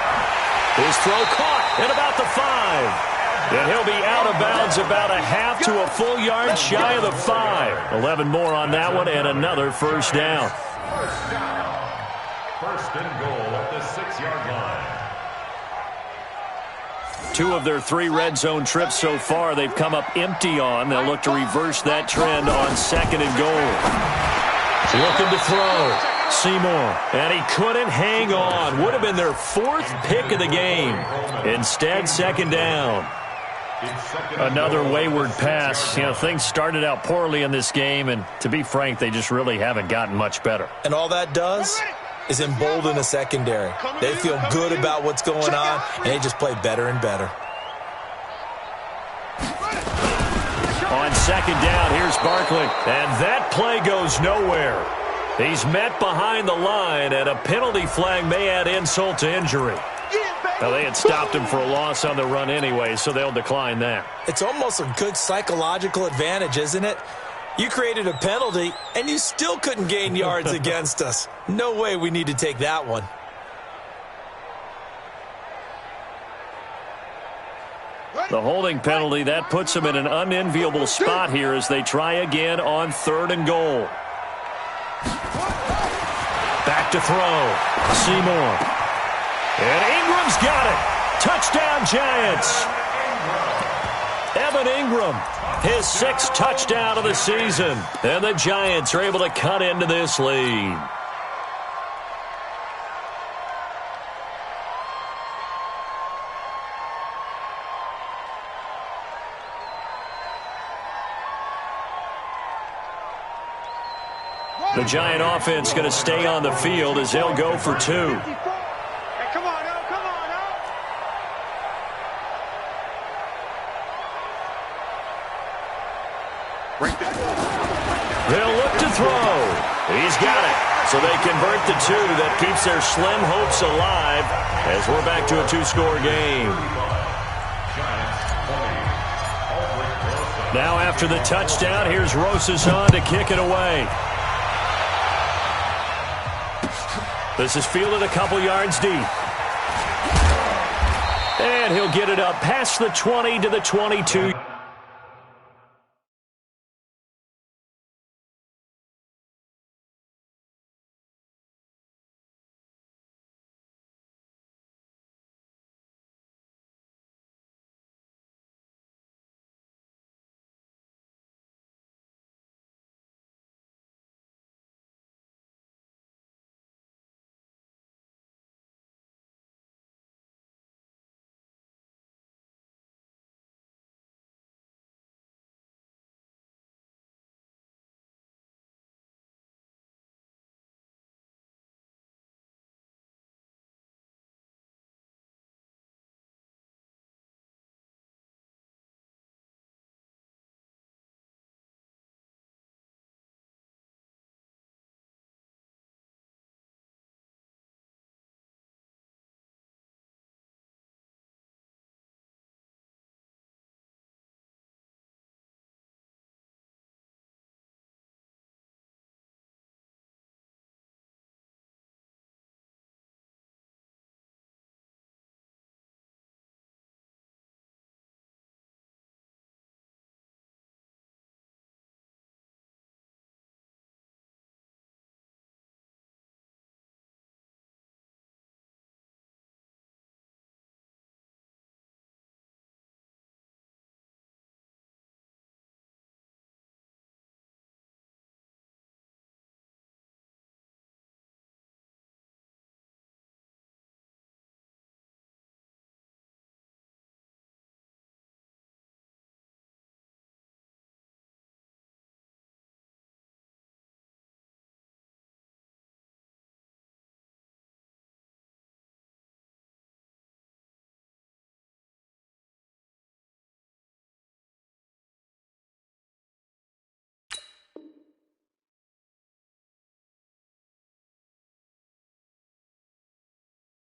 His throw caught at about the 5. And he'll be out of bounds about a half to a full yard shy of the 5. 11 more on that one and another 1st down. 1st down. 1st and goal at the 6-yard line. 2 of their 3 red zone trips so far they've come up empty on. They'll look to reverse that trend on 2nd and goal. Looking to throw. Seymour, and he couldn't hang on. Would have been their 4th pick of the game. Instead, 2nd down. Another wayward pass. You know, things started out poorly in this game, and to be frank, they just really haven't gotten much better. And all that does is embolden the secondary. They feel good about what's going on, and they just play better and better. On 2nd down, here's Barkley, and that play goes nowhere. He's met behind the line, and a penalty flag may add insult to injury. Now, they had stopped him for a loss on the run anyway, so they'll decline that. It's almost a good psychological advantage, isn't it? You created a penalty, and you still couldn't gain yards against us. No way we need to take that one. The holding penalty, that puts them in an unenviable spot here as they try again on 3rd and goal. Back to throw. Seymour. And Ingram He's got it. Touchdown, Giants. Evan Ingram, his 6th touchdown of the season. And the Giants are able to cut into this lead. The Giant offense going to stay on the field as they'll go for 2. Hey, come on now, come on now. Right there. They'll look to throw. He's got it. So they convert the 2. That keeps their slim hopes alive as we're back to a 2-score game. Now after the touchdown, here's Rosas on to kick it away. This is fielded a couple yards deep. And he'll get it up past the 20 to the 22.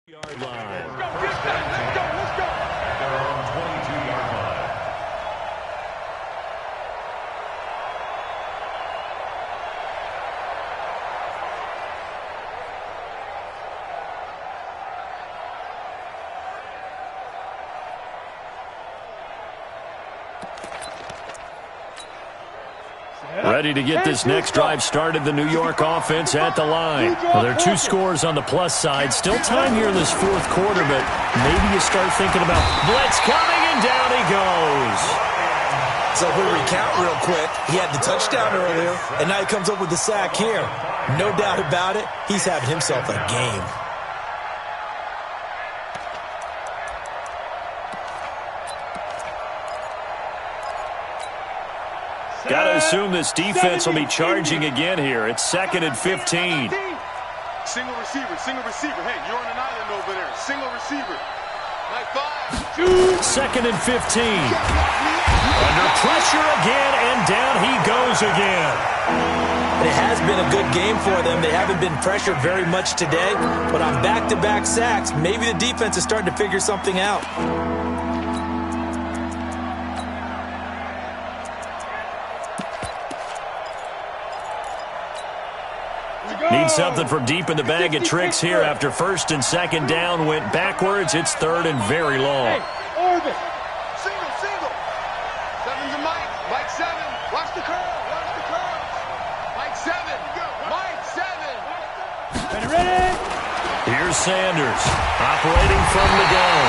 Yard line. Let's go. They're on 22-yard line. Ready to get this next drive started, the New York offense at the line. Well, there are 2 scores on the plus side. Still time here in this 4th quarter, but maybe you start thinking about blitz coming, and down he goes. So if we recount real quick, he had the touchdown earlier, and now he comes up with the sack here. No doubt about it, he's having himself a game. Got to assume this defense will be charging again here. It's 2nd and 15. Single receiver. Hey, you're on an island over there. Single receiver. High 5. 2nd and 15. Under pressure again, and down he goes again. It has been a good game for them. They haven't been pressured very much today, but on back-to-back sacks, maybe the defense is starting to figure something out. Need something from deep in the bag of tricks here after 1st and 2nd down went backwards. It's 3rd and very long. Orbit. Single. 7's a Mike. Mike 7. Watch the curl. Mike 7. Ready. Here's Sanders, operating from the gun.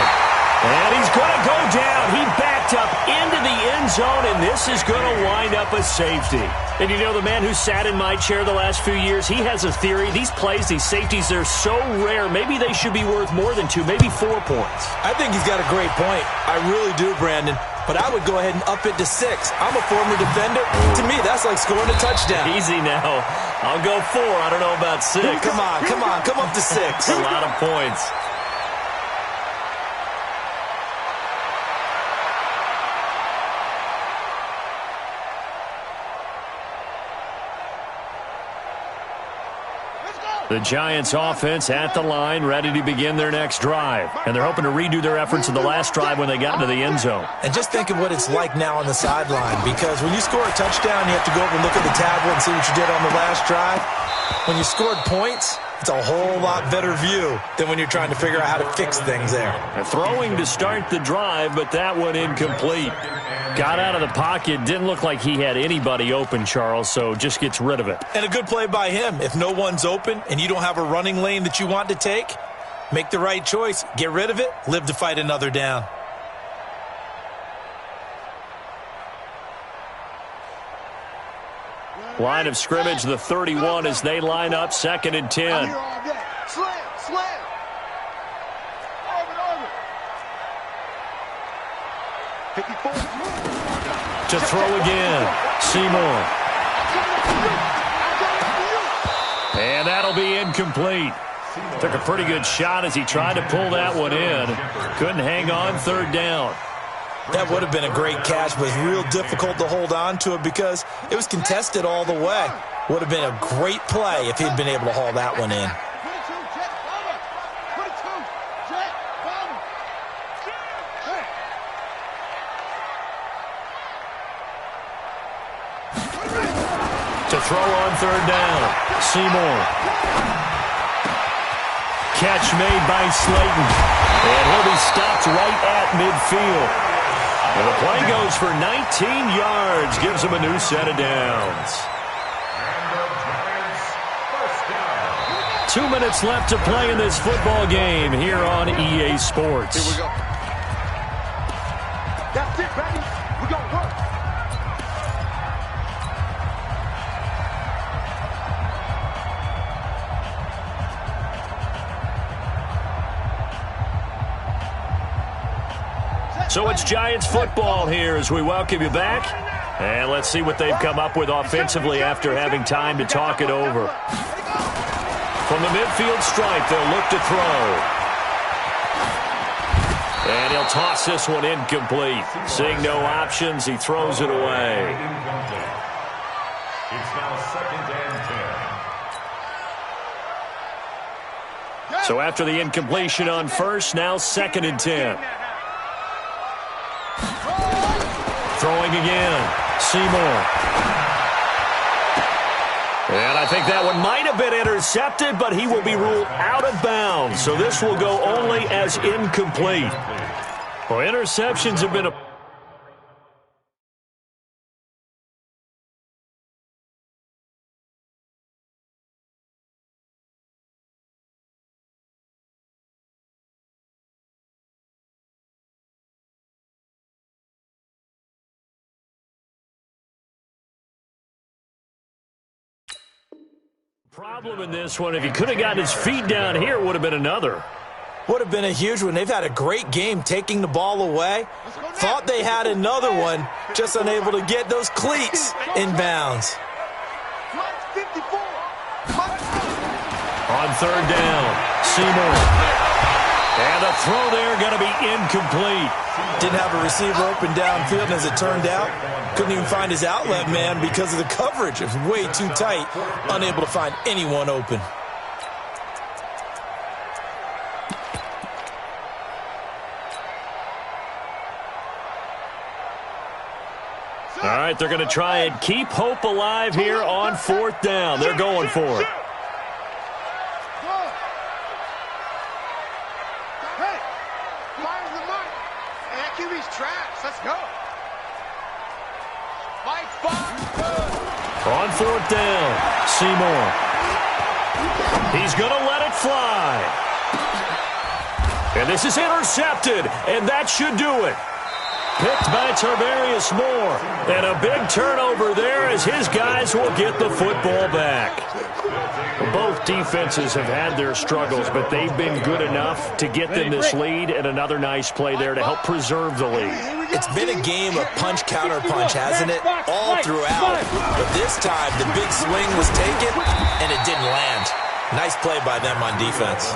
And he's going to go down. He backed up into the end zone, and this is going to wind up a safety. And you know, the man who sat in my chair the last few years, he has a theory. These plays, these safeties, they're so rare. Maybe they should be worth more than 2, maybe 4 points. I think he's got a great point. I really do, Brandon. But I would go ahead and up it to 6. I'm a former defender. To me, that's like scoring a touchdown. Easy now. I'll go 4. I don't know about 6. Come on. Come up to 6. A lot of points. The Giants offense at the line, ready to begin their next drive. And they're hoping to redo their efforts in the last drive when they got into the end zone. And just think of what it's like now on the sideline, because when you score a touchdown, you have to go over and look at the tablet and see what you did on the last drive. When you scored points, it's a whole lot better view than when you're trying to figure out how to fix things there. Throwing to start the drive, but that one incomplete. Got out of the pocket, didn't look like he had anybody open, Charles, so just gets rid of it. And a good play by him. If no one's open and you don't have a running lane that you want to take, make the right choice. Get rid of it, live to fight another down. Line of scrimmage, the 31 as they line up, 2nd and 10. Slam. Over. 54. To throw again, Seymour. And that'll be incomplete. Took a pretty good shot as he tried to pull that one in. Couldn't hang on, 3rd down. That would have been a great catch, but it was real difficult to hold on to it because it was contested all the way. Would have been a great play if he'd been able to haul that one in. To throw on 3rd down, Seymour. Catch made by Slayton. And he'll be stopped right at midfield. And the play goes for 19 yards, gives him a new set of downs. 2 minutes left to play in this football game here on EA Sports. Here we go. That's it, baby. We're going to work. So it's Giants football here as we welcome you back. And let's see what they've come up with offensively after having time to talk it over. From the midfield stripe, they'll look to throw. And he'll toss this one incomplete. Seeing no options, he throws it away. It's now 2nd and 10. So after the incompletion on first, now 2nd and 10. Throwing again, Seymour. And I think that one might have been intercepted, but he will be ruled out of bounds. So this will go only as incomplete. Well, interceptions have been a... problem in this one. If he could have gotten his feet down here, it would have been another. Would have been a huge one. They've had a great game taking the ball away. Thought they had another one, just unable to get those cleats in bounds. On 3rd down, Seymour. And the throw there going to be incomplete. Didn't have a receiver open downfield, and as it turned out, couldn't even find his outlet man because of the coverage. It was way too tight, unable to find anyone open. All right, they're going to try and keep hope alive here on 4th down. They're going for it. Hey, fire's the money. And that QB's trash. Let's go. Mike, On 4th down, Seymour. He's going to let it fly. And this is intercepted, and that should do it. Picked by Tarvarius Moore. And a big turnover there as his guys will get the football back. Both defenses have had their struggles, but they've been good enough to get them this lead, and another nice play there to help preserve the lead. It's been a game of punch-counter-punch, hasn't it? All throughout. But this time, the big swing was taken, and it didn't land. Nice play by them on defense.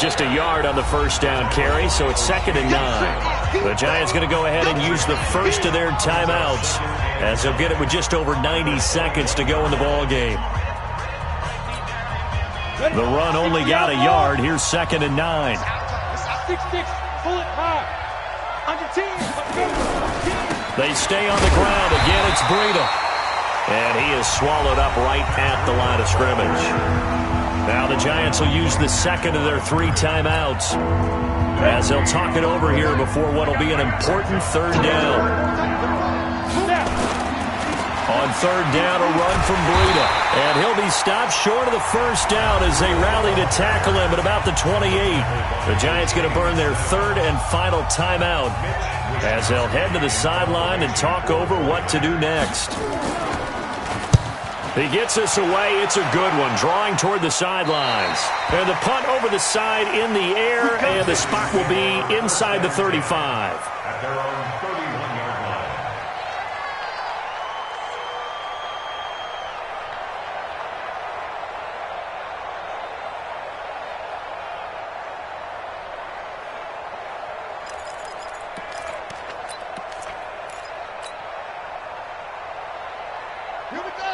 Just a yard on the first down carry, so it's 2nd and 9. The Giants going to go ahead and use the first of their timeouts as they'll get it with just over 90 seconds to go in the ball game. The run only got a yard. Here's 2nd and 9. 6-6, pull it high. On your team. They stay on the ground. Again, it's Breida. And he is swallowed up right at the line of scrimmage. Now the Giants will use the second of their 3 timeouts as they'll talk it over here before what will be an important 3rd down. On 3rd down, a run from Breida. And he'll be stopped short of the first down as they rally to tackle him at about the 28. The Giants going to burn their 3rd and final timeout as they'll head to the sideline and talk over what to do next. He gets us away. It's a good one, drawing toward the sidelines. And the punt over the side in the air, and the spot will be inside the 35. At their own 31-yard line.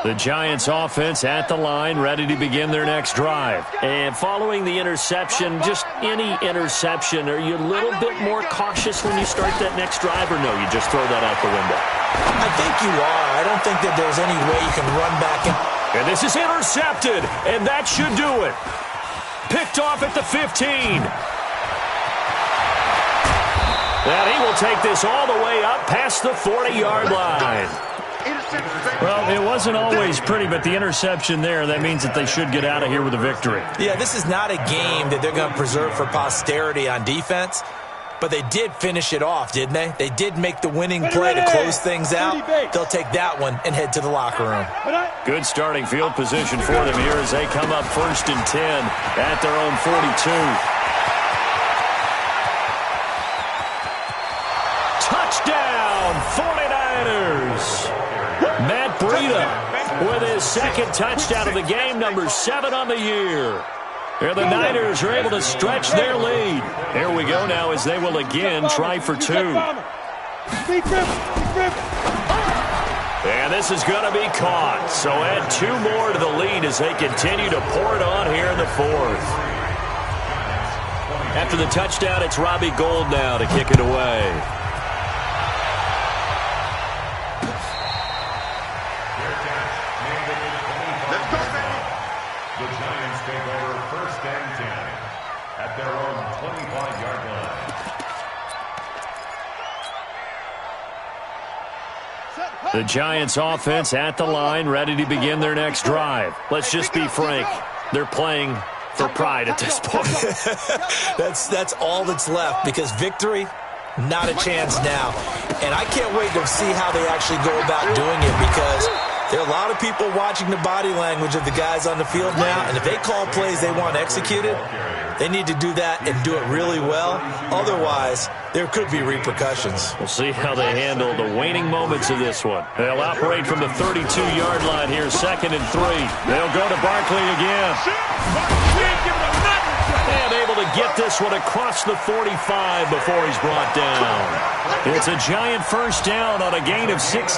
The Giants offense at the line, ready to begin their next drive. And following the interception, just any interception, are you a little bit more cautious when you start that next drive, or no, you just throw that out the window? I think you are. I don't think that there's any way you can run back and this is intercepted, and that should do it. Picked off at the 15. And he will take this all the way up past the 40-yard line. Well, it wasn't always pretty, but the interception there, that means that they should get out of here with a victory. Yeah, this is not a game that they're going to preserve for posterity on defense, but they did finish it off, didn't they? They did make the winning play to close things out. They'll take that one and head to the locker room. Good starting field position for them here as they come up 1st and 10 at their own 42. Touchdown, 49ers! Matt Breida with his 2nd touchdown of the game, number 7 on the year. And the Niners are able to stretch their lead. Here we go now as they will again try for 2. And this is going to be caught. So add 2 more to the lead as they continue to pour it on here in the 4th. After the touchdown, it's Robbie Gould now to kick it away. The Giants offense at the line, ready to begin their next drive. Let's just be frank. They're playing for pride at this point. That's all that's left, because victory, not a chance now. And I can't wait to see how they actually go about doing it, because there are a lot of people watching the body language of the guys on the field now, and if they call plays they want executed, they need to do that and do it really well. Otherwise, there could be repercussions. We'll see how they handle the waning moments of this one. They'll operate from the 32-yard line here, 2nd and 3. They'll go to Barkley again. And able to get this one across the 45 before he's brought down. It's a Giant first down on a gain of 16.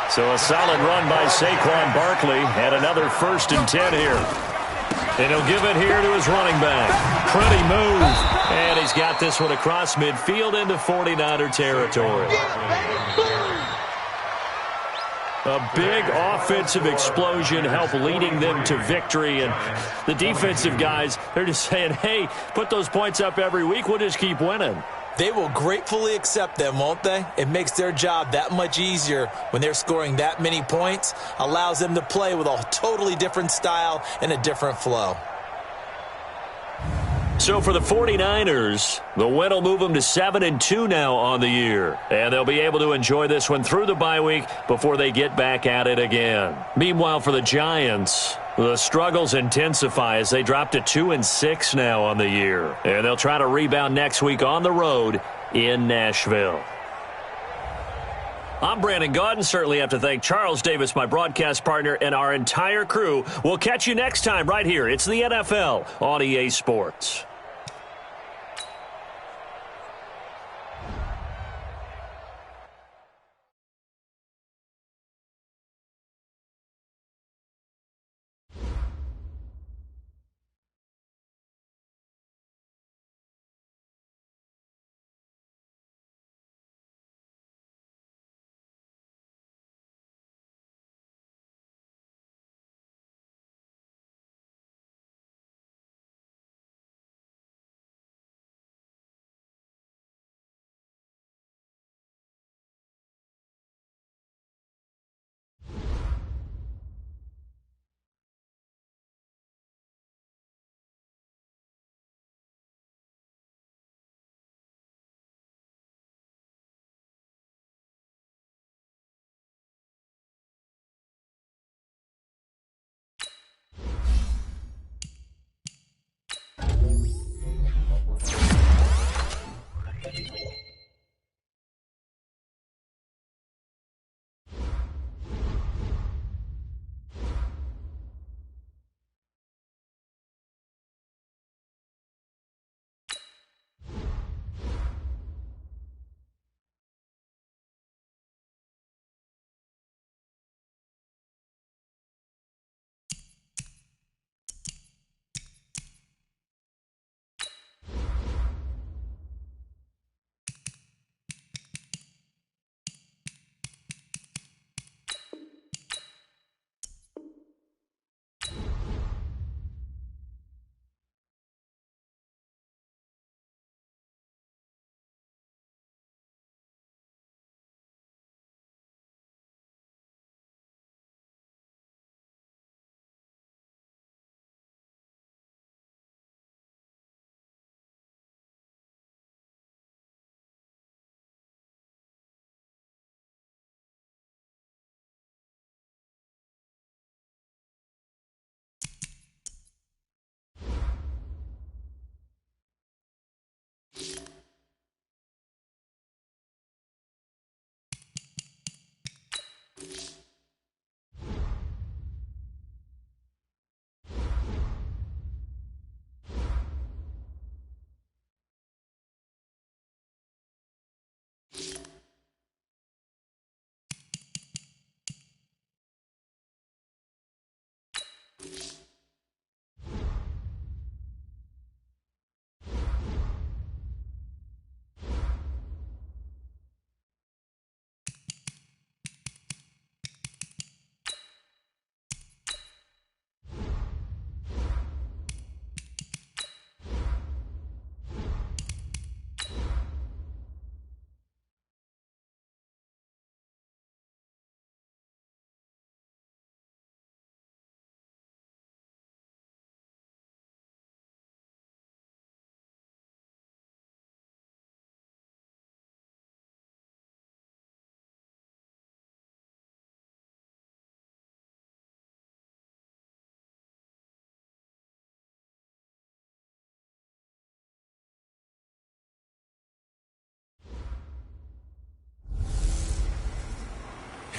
So a solid run by Saquon Barkley, and another 1st and 10 here. And he'll give it here to his running back. Pretty move. And he's got this one across midfield into 49er territory. A big offensive explosion helped leading them to victory. And the defensive guys, they're just saying, hey, put those points up every week. We'll just keep winning. They will gratefully accept them, won't they? It makes their job that much easier when they're scoring that many points. Allows them to play with a totally different style and a different flow. So for the 49ers, the win will move them to 7-2 now on the year. And they'll be able to enjoy this one through the bye week before they get back at it again. Meanwhile, for the Giants, the struggles intensify as they drop to 2-6 now on the year. And they'll try to rebound next week on the road in Nashville. I'm Brandon Gaudin. Certainly have to thank Charles Davis, my broadcast partner, and our entire crew. We'll catch you next time right here. It's the NFL on EA Sports.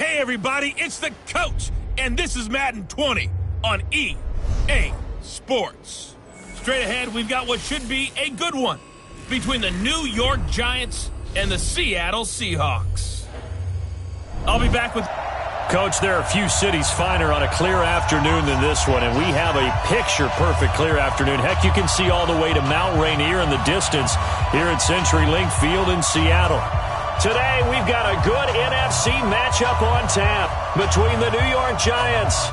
Hey everybody, it's the coach, and this is Madden 20 on EA Sports. Straight ahead, we've got what should be a good one between the New York Giants and the Seattle Seahawks. I'll be back with... Coach, there are a few cities finer on a clear afternoon than this one, and we have a picture-perfect clear afternoon. Heck, you can see all the way to Mount Rainier in the distance here at CenturyLink Field in Seattle. Today, we've got a good NFC matchup on tap between the New York Giants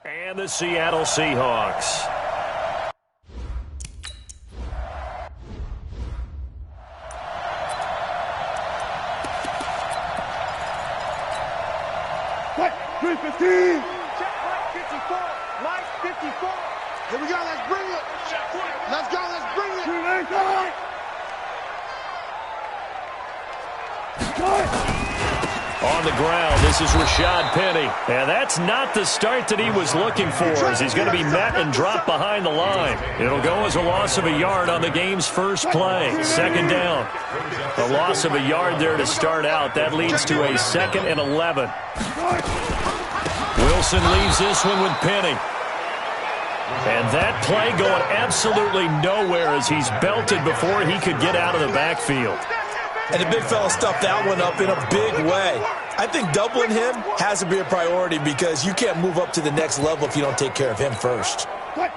And the Seattle Seahawks. What? 315. Check Mike 54. Mike 54. Here we go. Let's bring it. Let's go. Let's bring it. On the ground, this is Rashad Penny. And that's not the start that he was looking for, as he's going to be met and dropped behind the line. It'll go as a loss of a yard on the game's first play. Second down. A loss of a yard there to start out. That leads to a 2nd and 11. Wilson leaves this one with Penny. And that play going absolutely nowhere as he's belted before he could get out of the backfield. And the big fella stuffed that one up in a big way. I think doubling him has to be a priority because you can't move up to the next level if you don't take care of him first.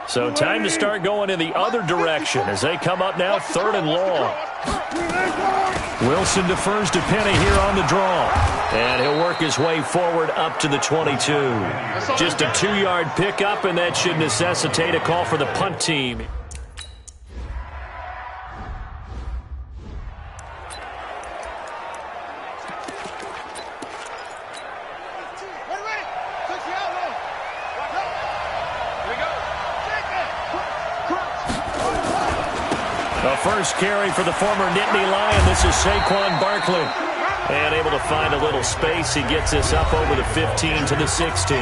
So time to start going in the other direction as they come up now 3rd and long. Wilson defers to Penny here on the draw. And he'll work his way forward up to the 22. Just a 2-yard pickup, and that should necessitate a call for the punt team. The first carry for the former Nittany Lion. This is Saquon Barkley. And able to find a little space. He gets this up over the 15 to the 16.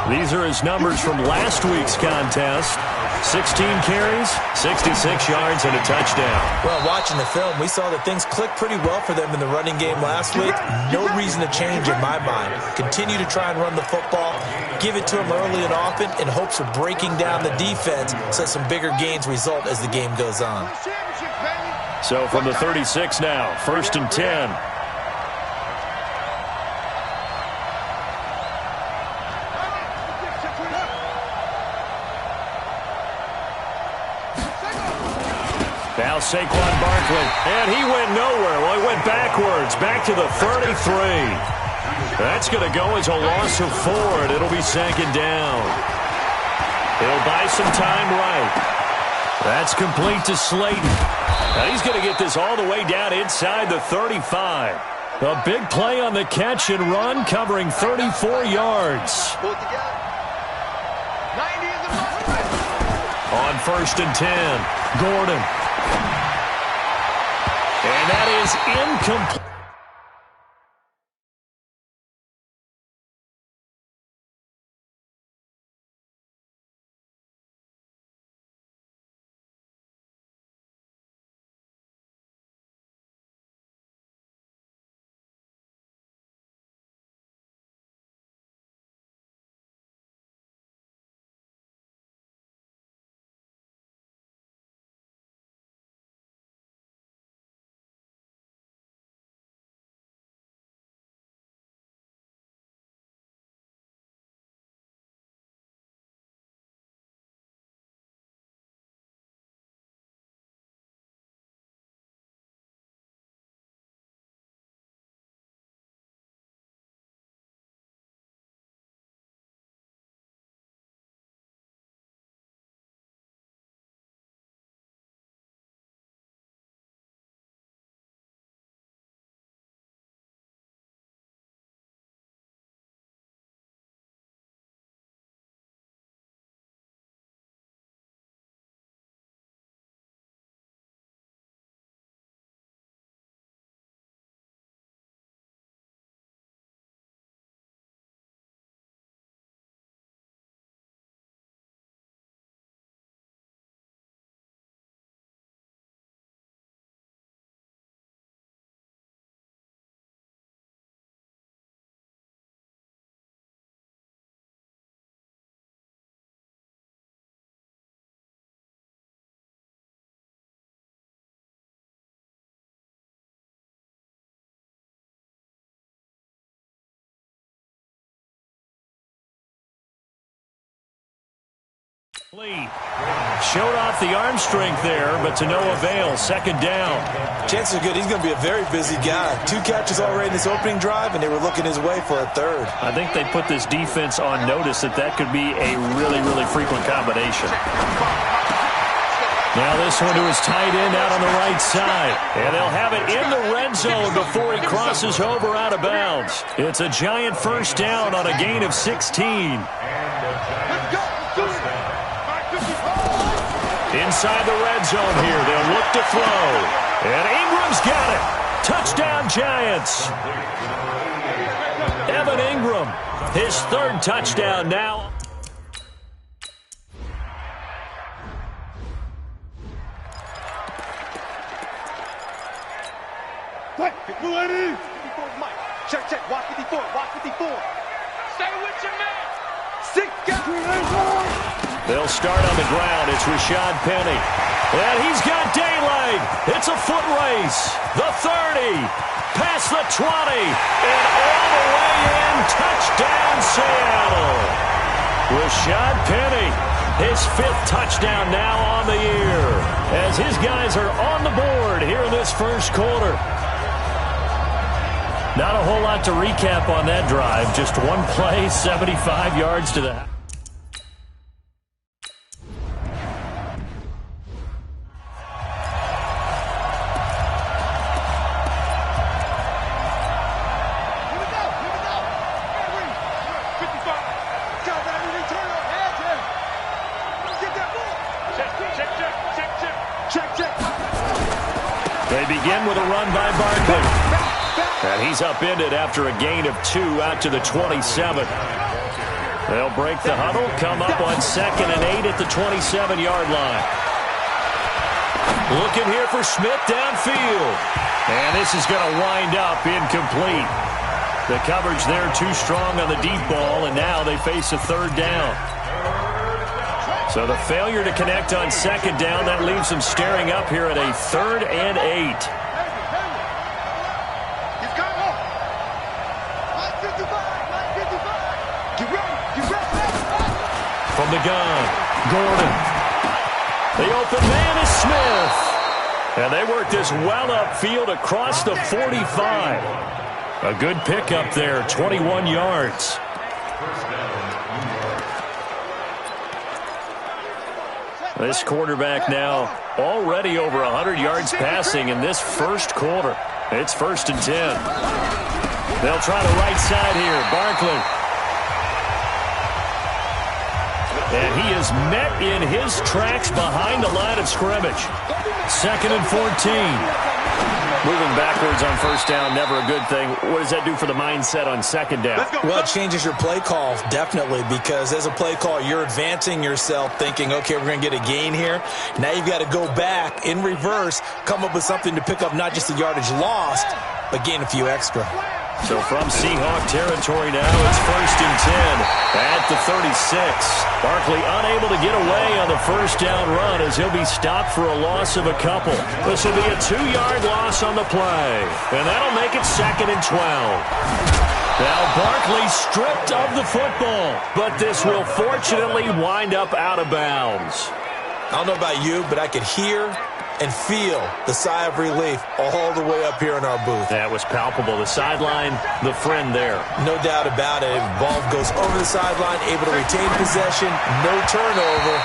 These are his numbers from last week's contest. 16 carries, 66 yards, and a touchdown. Well, watching the film, we saw that things clicked pretty well for them in the running game last week. No reason to change in my mind. Continue to try and run the football, give it to them early and often in hopes of breaking down the defense so some bigger gains result as the game goes on. So from the 36 now, 1st and 10. Now Saquon Barkley, and he went nowhere. Well, he went backwards, back to the 33. That's going to go as a loss of 4, and it'll be 2nd down. He'll buy some time right. That's complete to Slayton. Now he's going to get this all the way down inside the 35. A big play on the catch and run, covering 34 yards. On 1st and 10, Gordon. And that is incomplete. Showed off the arm strength there, but to no avail. Second down. Chances are good he's going to be a very busy guy. 2 catches already in this opening drive, and they were looking his way for a third. I think they put this defense on notice that could be a really, really frequent combination. Now this one to his tight end out on the right side. And they'll have it in the red zone before he crosses over out of bounds. It's a Giant first down on a gain of 16. Inside the red zone here, they'll look to throw. And Ingram's got it. Touchdown, Giants. Evan Ingram, his 3rd touchdown now. Check, check, watch 54, watch 54. Stay with your man. 6 guys. They'll start on the ground. It's Rashad Penny. And he's got daylight. It's a foot race. The 30. Past the 20. And all the way in. Touchdown, Seattle. Rashad Penny. His 5th touchdown now on the year. As his guys are on the board here in this first quarter. Not a whole lot to recap on that drive. Just one play, 75 yards to the... They begin with a run by Barkley. And he's upended after a gain of 2 out to the 27. They'll break the huddle, come up on 2nd and 8 at the 27-yard line. Looking here for Smith downfield. And this is going to wind up incomplete. The coverage there too strong on the deep ball, and now they face a 3rd down. So the failure to connect on 2nd down, that leaves them staring up here at a 3rd and 8. From the gun, Gordon. The open man is Smith. And they work this well upfield across the 45. A good pickup there, 21 yards. This quarterback now already over 100 yards passing in this first quarter. It's 1st and 10. They'll try the right side here, Barkley. And he is met in his tracks behind the line of scrimmage. 2nd and 14. Moving backwards on 1st down, never a good thing. What does that do for the mindset on 2nd down? Well, it changes your play call, definitely, because as a play call, you're advancing yourself thinking, okay, we're going to get a gain here. Now you've got to go back in reverse, come up with something to pick up not just the yardage lost, but gain a few extra. So from Seahawk territory now, it's 1st and 10 at the 36. Barkley unable to get away on the 1st down run as he'll be stopped for a loss of a couple. This will be a 2-yard loss on the play, and that'll make it 2nd and 12. Now Barkley stripped of the football, but this will fortunately wind up out of bounds. I don't know about you, but I could hear and feel the sigh of relief all the way up here in our booth. That was palpable. The sideline, the friend there. No doubt about it. Ball goes over the sideline, able to retain possession, no turnover.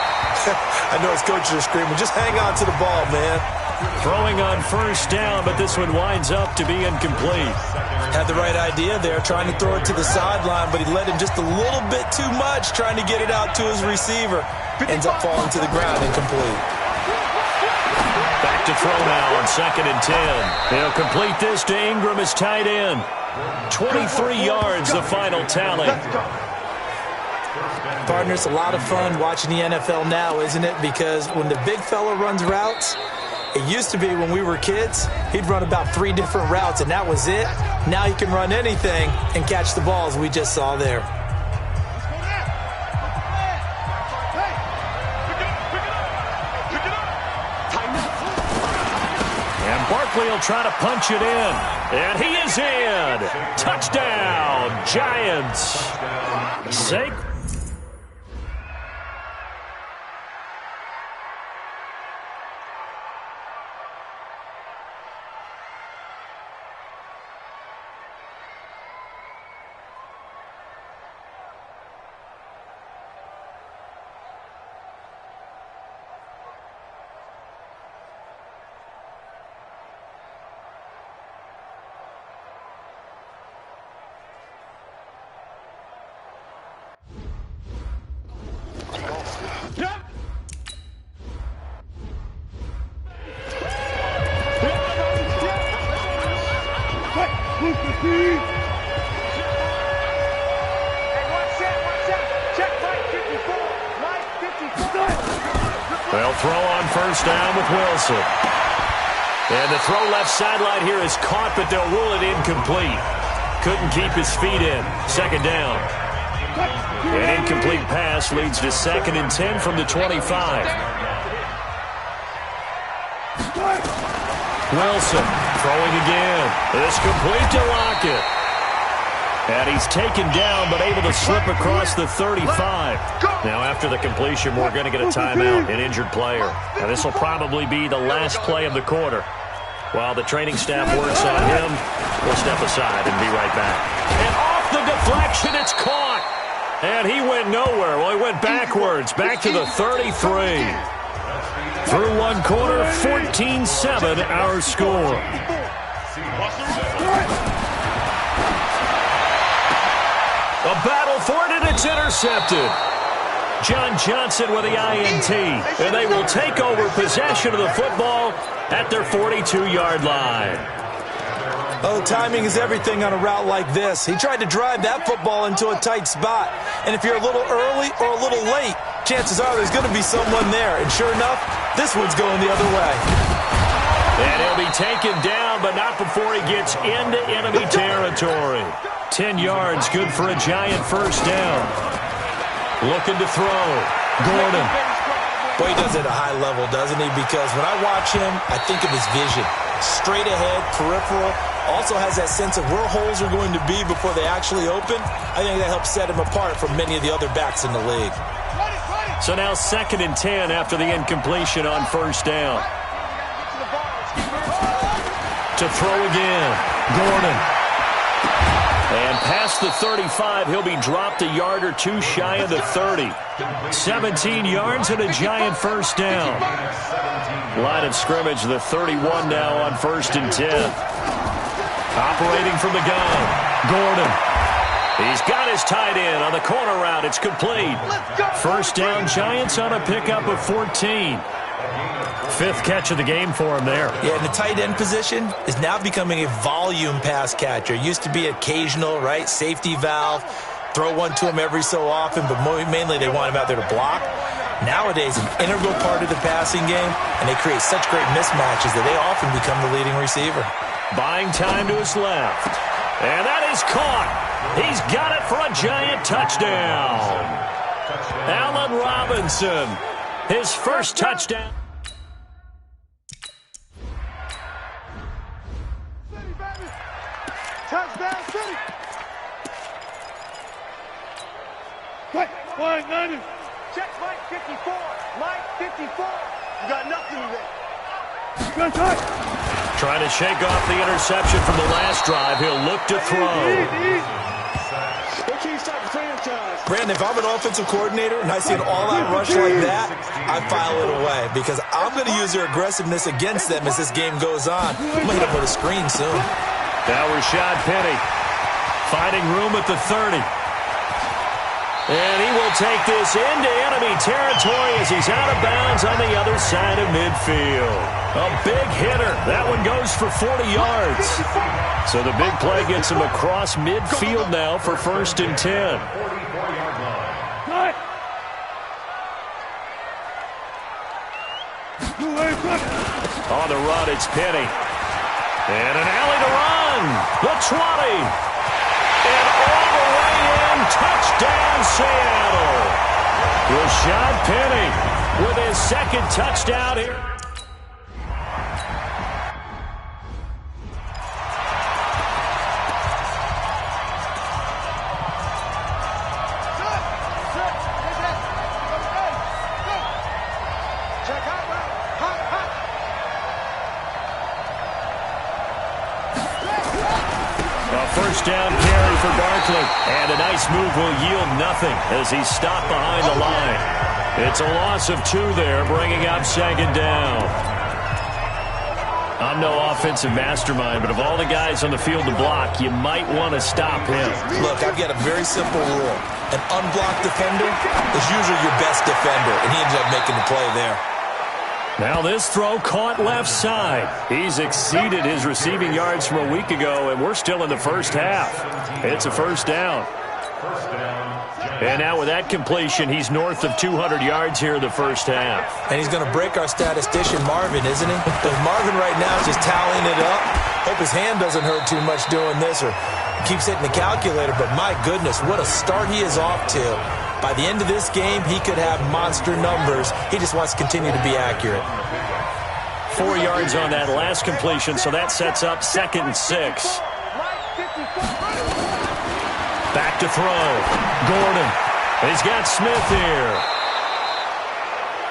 I know his coaches are screaming, just hang on to the ball, man. Throwing on 1st down, but this one winds up to be incomplete. Had the right idea there, trying to throw it to the sideline, but he let him just a little bit too much, trying to get it out to his receiver. Ends up falling to the ground, incomplete. Back to throw now on 2nd and 10. They'll complete this to Ingram as tight end. 23 yards, the final tally. Partner, it's a lot of fun watching the NFL now, isn't it? Because when the big fella runs routes, it used to be when we were kids, he'd run about 3 different routes, and that was it. Now he can run anything and catch the balls we just saw there. Will try to punch it in, and he is in. Touchdown, Giants. Blue 15. They'll throw on first down with Wilson. And the throw left sideline here is caught, but they'll rule it incomplete. Couldn't keep his feet in. Second down. An incomplete pass leads to 2nd and 10 from the 25. Wilson throwing again. It's complete to Lockett. And he's taken down, but able to slip across the 35. Now, after the completion, we're going to get a timeout, an injured player. Now, this will probably be the last play of the quarter. While the training staff works on him, we'll step aside and be right back. And off the deflection, it's caught. And he went nowhere. Well, he went backwards, back to the 33. Through one quarter, 14-7, our score. A battle for it, and it's intercepted. John Johnson with the INT, and they will take over possession of the football at their 42-yard line. Oh, timing is everything on a route like this. He tried to drive that football into a tight spot. And if you're a little early or a little late, chances are there's going to be someone there. And sure enough, this one's going the other way. And he'll be taken down, but not before he gets into enemy territory. 10 yards, good for a Giant first down. Looking to throw. Gordon. Boy, he does it at a high level, doesn't he? Because when I watch him, I think of his vision. Straight ahead, peripheral. Also has that sense of where holes are going to be before they actually open. I think that helps set him apart from many of the other backs in the league. So now 2nd and 10 after the incompletion on first down. To throw again. Gordon. And past the 35, he'll be dropped a yard or two shy of the 30. 17 yards and a Giant first down. Line of scrimmage, the 31 now on 1st and 10. Operating from the gun, Gordon. He's got his tight end on the corner route. It's complete. First down, Giants on a pickup of 14. 5th catch of the game for him there. Yeah, and the tight end position is now becoming a volume pass catcher. Used to be occasional, right? Safety valve. Throw one to him every so often, but mainly they want him out there to block. Nowadays, an integral part of the passing game, and they create such great mismatches that they often become the leading receiver. Buying time to his left. And that is caught. He's got it for a Giant touchdown. Allen Robinson, his first touchdown. Touchdown City. Quick, flying 90. Check Mike 54. Mike 54. You got nothing there. Good touch. Trying to shake off the interception from the last drive. He'll look to throw. Brandon, if I'm an offensive coordinator and I see an all-out rush like that, I file it away because I'm going to use their aggressiveness against them as this game goes on. I'm going to hit them with a screen soon. Now Rashad Penny finding room at the 30. And he will take this into enemy territory as he's out of bounds on the other side of midfield. A big hitter. That one goes for 40 yards. So the big play gets him across midfield now for 1st and 10. On the run, it's Penny. And an alley to run. The 20. And all the way in. Touchdown, Seattle. Rashad Penny with his 2nd touchdown here. First down carry for Barkley. And a nice move will yield nothing as he's stopped behind the line. It's a loss of 2 there, bringing up 2nd down. I'm no offensive mastermind, but of all the guys on the field to block, you might want to stop him. Look, I've got a very simple rule. An unblocked defender is usually your best defender, and he ended up making the play there. Now this throw caught left side. He's exceeded his receiving yards from a week ago, and we're still in the first half. It's a first down. And now with that completion, he's north of 200 yards here in the first half. And he's going to break our statistician, Marvin, isn't he? Because Marvin right now is just tallying it up. Hope his hand doesn't hurt too much doing this or keeps hitting the calculator. But my goodness, what a start he is off to. By the end of this game, he could have monster numbers. He just wants to continue to be accurate. 4 yards on that last completion, so that sets up 2nd and 6. Back to throw. Gordon. He's got Smith here.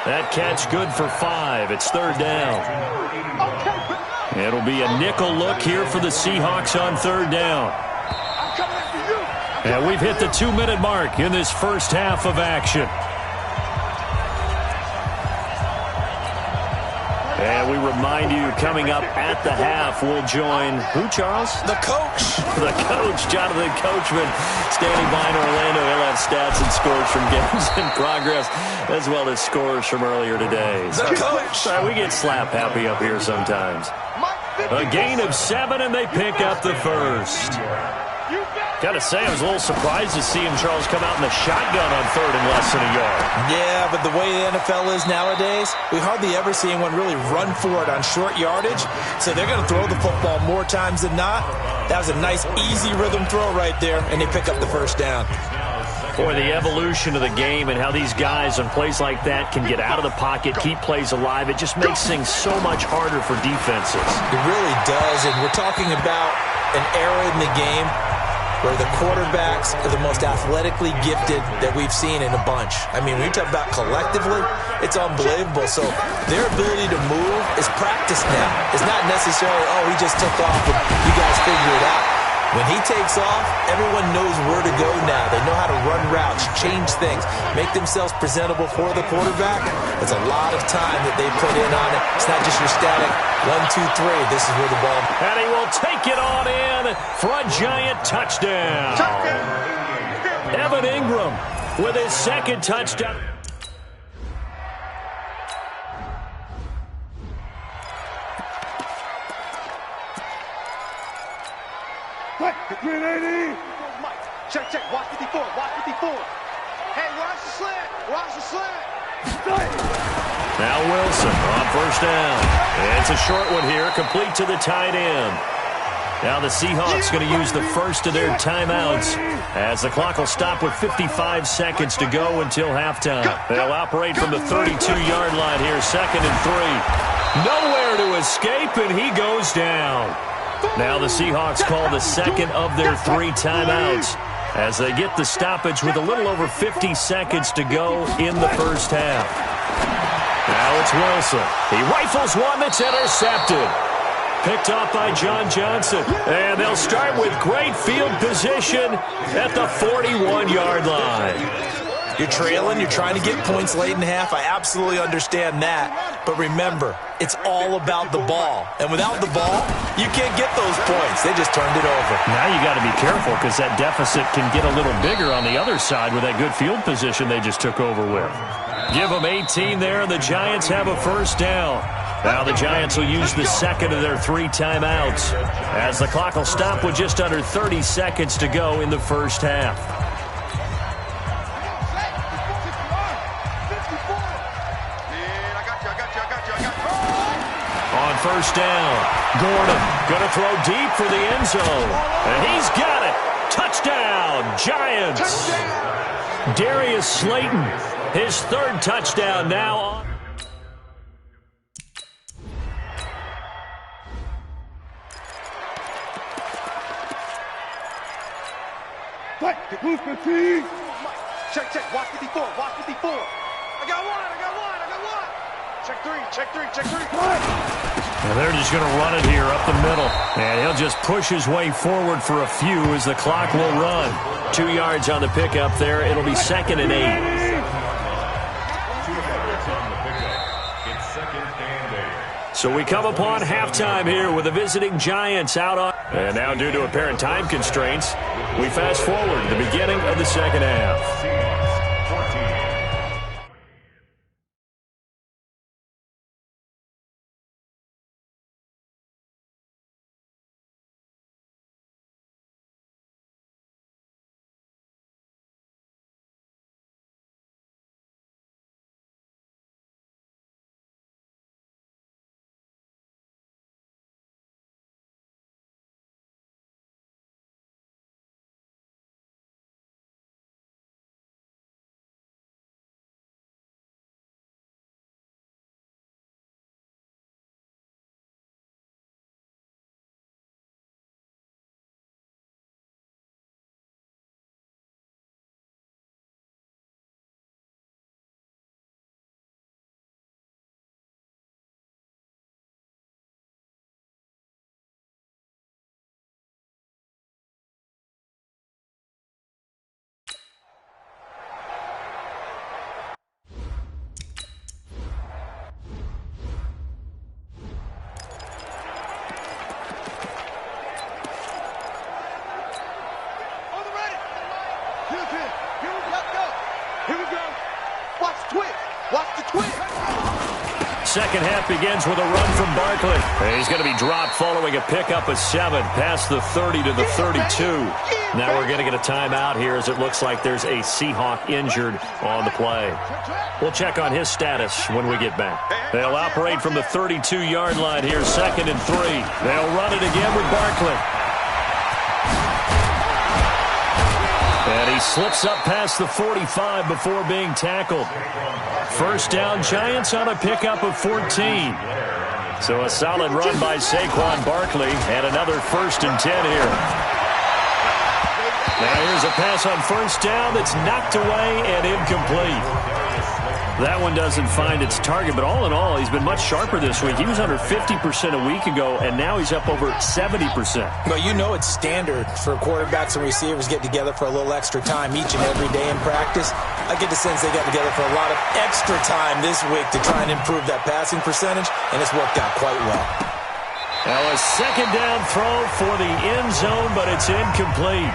That catch good for 5. It's 3rd down. It'll be a nickel look here for the Seahawks on 3rd down. And we've hit the 2-minute mark in this first half of action. And we remind you, coming up at the half, we'll join who, Charles? The coach. The coach, Jonathan Coachman, standing by in Orlando. He'll have stats and scores from games in progress, as well as scores from earlier today. The coach. We get slap happy up here sometimes. A gain of 7, and they pick up the first. Gotta say, I was a little surprised to see him, Charles, come out in the shotgun on 3rd and less than a yard. Yeah, but the way the NFL is nowadays, we hardly ever see anyone really run for it on short yardage. So they're going to throw the football more times than not. That was a nice, easy rhythm throw right there, and they pick up the first down. Boy, the evolution of the game and how these guys on plays like that can get out of the pocket, keep plays alive, it just makes things so much harder for defenses. It really does, and we're talking about an era in the game where the quarterbacks are the most athletically gifted that we've seen in a bunch. I mean, when you talk about collectively, it's unbelievable. So their ability to move is practiced now. It's not necessarily, oh, he just took off and you guys figure it out. When he takes off, everyone knows where to go now. They know how to run routes, change things, make themselves presentable for the quarterback. It's a lot of time that they put in on it. It's not just your static 1, 2, 3. This is where the ball... And he will take it on in for a Giant touchdown. Evan Ingram with his 2nd touchdown. Green 80. Check, watch 54, watch 54. Hey, watch the slant, watch the slant. Now Wilson on 1st down. It's a short one here, complete to the tight end. Now the Seahawks going to use the first of their timeouts as the clock will stop with 55 seconds to go until halftime. They'll operate from the 32-yard line here, 2nd and 3. Nowhere to escape, and he goes down. Now the Seahawks call the 2nd of their 3 timeouts as they get the stoppage with a little over 50 seconds to go in the first half. Now it's Wilson. He rifles one that's intercepted. Picked off by John Johnson. And they'll start with great field position at the 41-yard line. You're trailing, you're trying to get points late in half. I absolutely understand that. But remember, it's all about the ball. And without the ball, you can't get those points. They just turned it over. Now you got to be careful because that deficit can get a little bigger on the other side with that good field position they just took over with. Give them 18 there, and the Giants have a first down. Now the Giants will use the 2nd of their 3 timeouts as the clock will stop with just under 30 seconds to go in the first half. On 1st down, Gordon going to throw deep for the end zone. And he's got it. Touchdown, Giants. Darius Slayton, his 3rd touchdown now on. Who's 15? Check, watch 54, watch 54. I got one. Check three. And they're just going to run it here up the middle. And he'll just push his way forward for a few as the clock will run. 2 yards on the pickup there. It'll be 2nd and 8. 2 yards on the pickup. It's 2nd and 8. So we come upon halftime here with the visiting Giants out on. And now due to apparent time constraints, we fast forward to the beginning of the 2nd half. second half begins with a run from Barkley. He's going to be dropped following a pickup of 7 past the 30 to the 32. Now we're going to get a timeout here as it looks like there's a Seahawk injured on the play. We'll check on his status when we get back. They'll operate from the 32-yard line here, 2nd and 3. They'll run it again with Barkley. And he slips up past the 45 before being tackled. First down, Giants on a pickup of 14. So a solid run by Saquon Barkley and another 1st and 10 here. Now here's a pass on first down that's knocked away and incomplete. That one doesn't find its target, but all in all, he's been much sharper this week. He was under 50% a week ago, and now he's up over 70%. Well, you know it's standard for quarterbacks and receivers get together for a little extra time each and every day in practice. I get the sense they got together for a lot of extra time this week to try and improve that passing percentage, and it's worked out quite well. Now a second down throw for the end zone, but it's incomplete.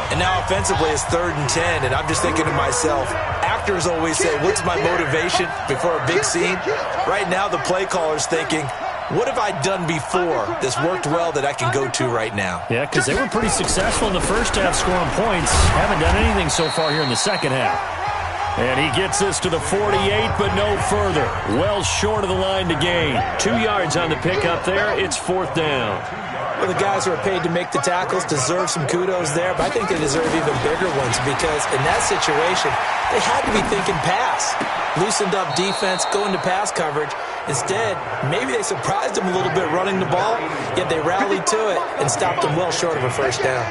And now offensively it's 3rd and 10, and I'm just thinking to myself, actors always say, what's my motivation before a big scene? Right now the play caller's thinking, what have I done before that's worked well that I can go to right now? Yeah, because they were pretty successful in the first half scoring points. Haven't done anything so far here in the second half. And he gets this to the 48, but no further. Well short of the line to gain. 2 yards on the pickup there. It's 4th down. Well, the guys who are paid to make the tackles deserve some kudos there, but I think they deserve even bigger ones because in that situation, they had to be thinking pass. Loosened up defense, going to pass coverage. Instead, maybe they surprised them a little bit running the ball, yet they rallied to it and stopped them well short of a first down.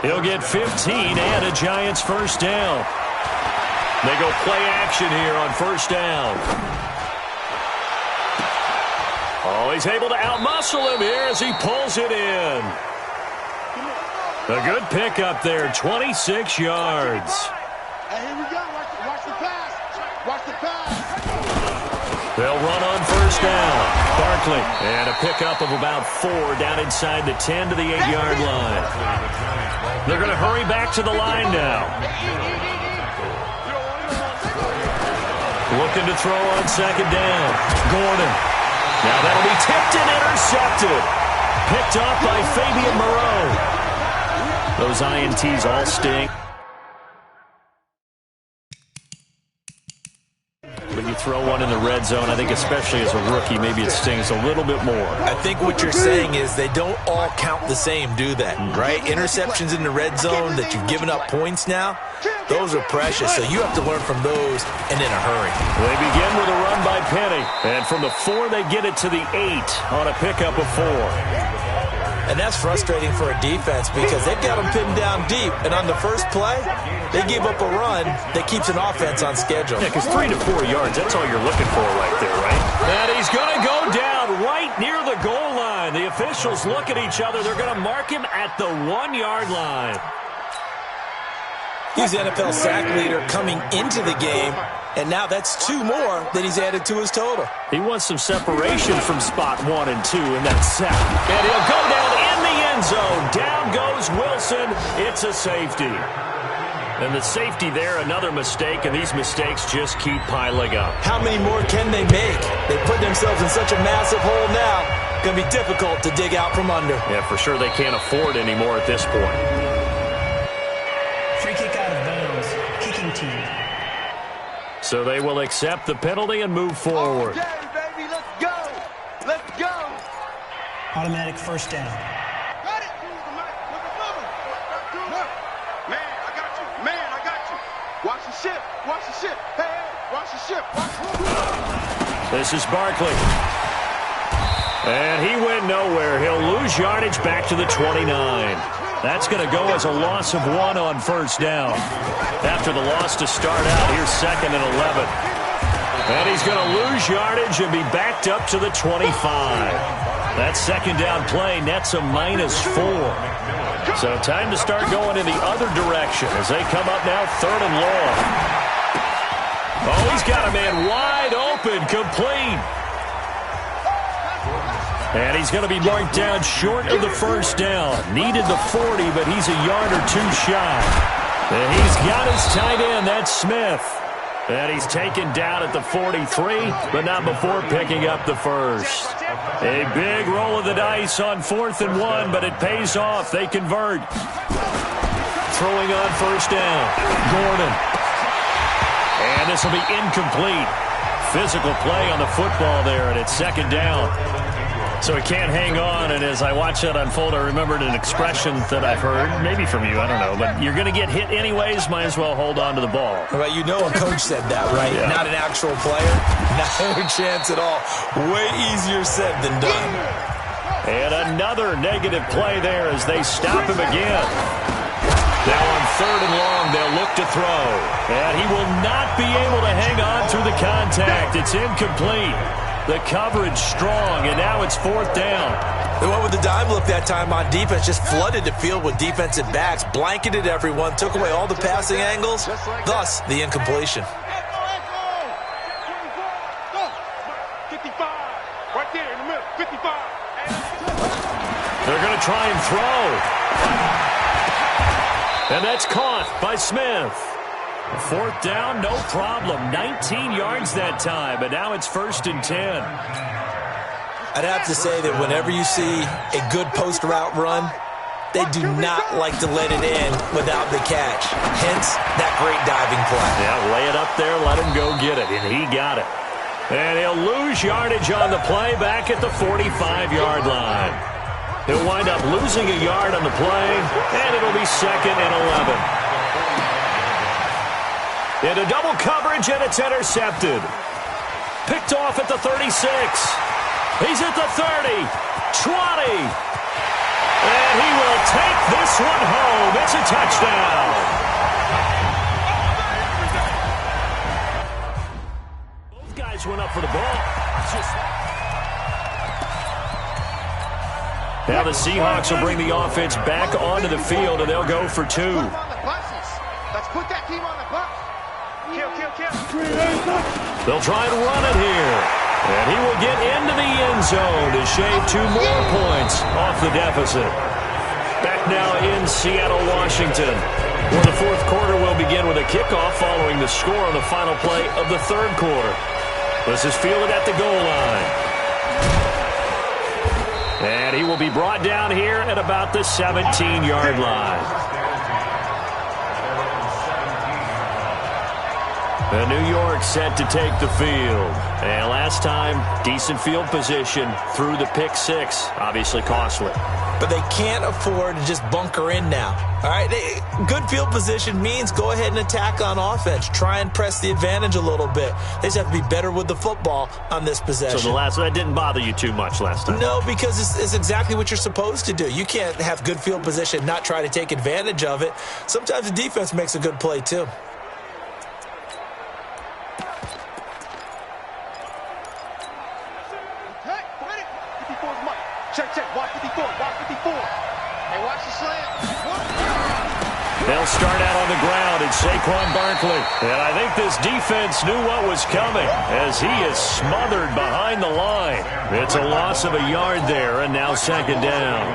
He'll get 15 and a Giants first down. They go play action here on first down. Oh, he's able to outmuscle him here as he pulls it in. A good pickup there, 26 yards. Hey, here we go. Watch the pass. Watch the pass. They'll run on first down. Barkley, and a pickup of about 4 down inside the 10 to the 8-yard line. They're going to hurry back to the line now. Looking to throw on second down. Gordon. Now that'll be tipped and intercepted. Picked off by Fabian Moreau. Those INTs all sting. When you throw one in the red zone, I think especially as a rookie, maybe it stings a little bit more. I think what you're saying is they don't all count the same, do they? Right? Interceptions in the red zone that you've given up points now, those are precious, so you have to learn from those and in a hurry. They begin with a run by Penny, and from the 4 they get it to the 8 on a pickup of 4. And that's frustrating for a defense because they've got them pinned down deep, and on the first play, they give up a run that keeps an offense on schedule. Yeah, because 3 to 4 yards, that's all you're looking for right there, right? And he's going to go down right near the goal line. The officials look at each other. They're going to mark him at the 1-yard line. He's the NFL sack leader coming into the game, and now that's 2 more that he's added to his total. He wants some separation from spot 1 and 2 in that sack. And he'll go down in the end zone. Down goes Wilson. It's a safety. And the safety there, another mistake, and these mistakes just keep piling up. How many more can they make? They put themselves in such a massive hole now. Going to be difficult to dig out from under. Yeah, for sure they can't afford anymore at this point. Free kick out of bounds. Kicking team. So they will accept the penalty and move forward. Okay, baby, let's go. Let's go. Automatic first down. Got it. Man, I got you. Man, I got you. Watch the ship. Watch the ship. Hey, hey, watch the ship. Watch the ship. This is Barkley. And he went nowhere. He'll lose yardage back to the 29. That's going to go as a loss of 1 on first down. After the loss to start out, here's 2nd and 11. And he's going to lose yardage and be backed up to the 25. That second down play nets a -4. So time to start going in the other direction as they come up now 3rd and long. Oh, he's got a man wide open, complete. And he's going to be marked down short of the first down. Needed the 40, but he's a yard or 2 shy. And he's got his tight end, that's Smith. And he's taken down at the 43, but not before picking up the first. A big roll of the dice on 4th and 1, but it pays off. They convert. Throwing on first down. Gordon. And this will be incomplete. Physical play on the football there, and it's 2nd down. So he can't hang on, and as I watch that unfold, I remembered an expression that I've heard, maybe from you, I don't know, but you're going to get hit anyways, might as well hold on to the ball. Well, you know a coach said that, right? Yeah. Not an actual player. Not a chance at all. Way easier said than done. And another negative play there as they stop him again. Now on 3rd and long, they'll look to throw. And he will not be able to hang on through the contact. It's incomplete. The coverage strong, and now it's 4th down. They went with the dime look that time on defense, just flooded the field with defensive backs, blanketed everyone, took away all the passing angles, thus the incompletion. 55. Right there in the middle. 55. They're going to try and throw. And that's caught by Smith. 4th down, no problem. 19 yards that time, and now it's 1st and 10. I'd have to say that whenever you see a good post route run, they do not like to let it in without the catch. Hence, that great diving play. Yeah, lay it up there, let him go get it, and he got it. And he'll lose yardage on the play back at the 45-yard line. He'll wind up losing a yard on the play, and it'll be 2nd and 11. Into double coverage, and it's intercepted. Picked off at the 36. He's at the 30, 20. And he will take this one home. It's a touchdown. Both guys went up for the ball. Now the Seahawks will bring the offense back onto the field, and they'll go for 2. Let's put that team on the bus. Kill. They'll try and run it here. And he will get into the end zone to shave 2 more points off the deficit. Back now in Seattle, Washington, where the 4th quarter will begin with a kickoff following the score on the final play of the 3rd quarter. This is fielded at the goal line. And he will be brought down here at about the 17-yard line. And New York set to take the field. And last time, decent field position through the pick 6. Obviously costly. But they can't afford to just bunker in now. All right, good field position means go ahead and attack on offense. Try and press the advantage a little bit. They just have to be better with the football on this possession. So that didn't bother you too much last time? No, because it's exactly what you're supposed to do. You can't have good field position and not try to take advantage of it. Sometimes the defense makes a good play too. Check. Watch 54. Hey, watch the slant. They'll start out on the ground, and Saquon Barkley. And I think this defense knew what was coming as he is smothered behind the line. It's a loss of a yard there, and now 2nd down.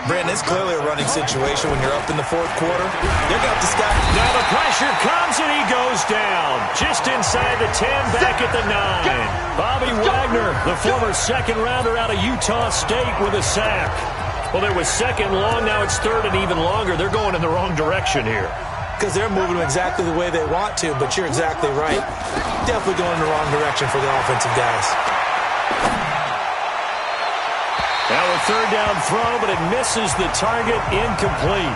Brandon, it's clearly a running situation when you're up in the 4th quarter. They're got the sky. Now the pressure comes, and he goes down. Just inside the 10, back at the 9. Bobby Wagner, the former 2nd rounder out of Utah State with a sack. Well, there was 2nd long, now it's 3rd and even longer. They're going in the wrong direction here. Because they're moving exactly the way they want to, but you're exactly right. Definitely going in the wrong direction for the offensive guys. Now a 3rd down throw, but it misses the target, incomplete.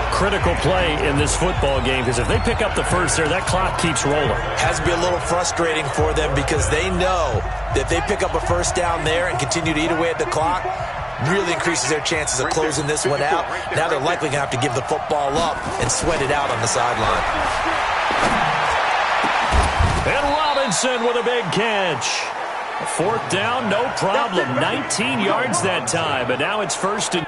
Critical play in this football game, because if they pick up the first there, that clock keeps rolling. Has to be a little frustrating for them because they know that if they pick up a 1st down there and continue to eat away at the clock, really increases their chances of closing this one out. Now they're likely going to have to give the football up and sweat it out on the sideline. And Robinson with a big catch. 4th down, no problem. 19 yards that time, but now it's 1st and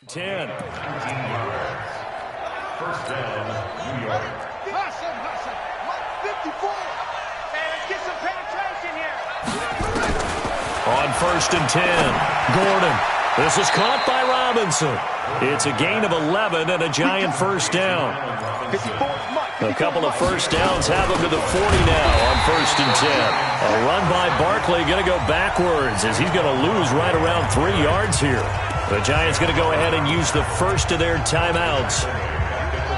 10. 19 yards. First down, New York. Hustle. 54. Hey, let's get some penetration here. On 1st and 10, Gordon. This is caught by Robinson. It's a gain of 11 and a giant first down. 54. A couple of first downs have him to the 40 now on 1st and 10. A run by Barkley going to go backwards as he's going to lose right around 3 yards here. The Giants going to go ahead and use the first of their timeouts.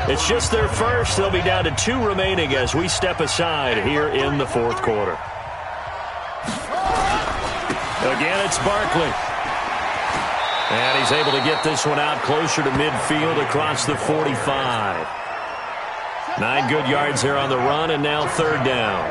It's just their first. They'll be down to 2 remaining as we step aside here in the 4th quarter. Again, it's Barkley. And he's able to get this one out closer to midfield across the 45. 9 good yards there on the run, and now 3rd down.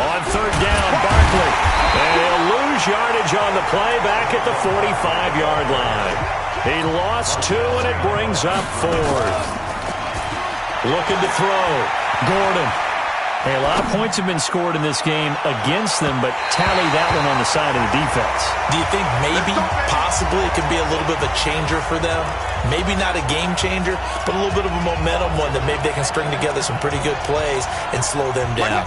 On 3rd down, Barkley. And he'll lose yardage on the play back at the 45-yard line. He lost 2, and it brings up 4th. Looking to throw. Gordon. Hey, a lot of points have been scored in this game against them, but tally that one on the side of the defense. Do you think maybe, possibly, it could be a little bit of a changer for them? Maybe not a game changer, but a little bit of a momentum one that maybe they can string together some pretty good plays and slow them down.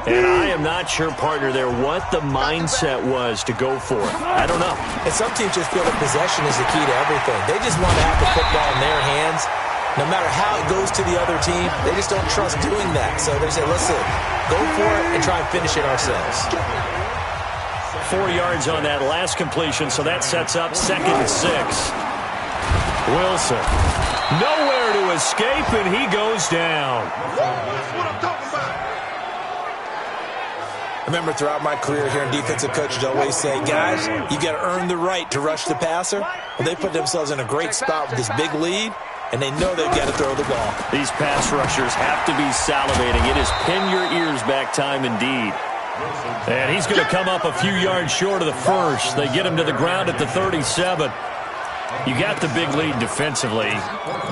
And I am not sure, partner, there what the mindset was to go for it. I don't know. And some teams just feel that possession is the key to everything. They just want to have the football in their hands. No matter how it goes to the other team, they just don't trust doing that. So they say, listen, go for it and try and finish it ourselves. 4 yards on that last completion, so that sets up 2nd and 6. Wilson, nowhere to escape, and he goes down. That's what I'm talking about. I remember throughout my career hearing defensive coaches always say, guys, you got to earn the right to rush the passer. Well, they put themselves in a great spot with this big lead, and they know they've got to throw the ball. These pass rushers have to be salivating. It is pin your ears back time indeed. And he's going to come up a few yards short of the first. They get him to the ground at the 37. You got the big lead defensively.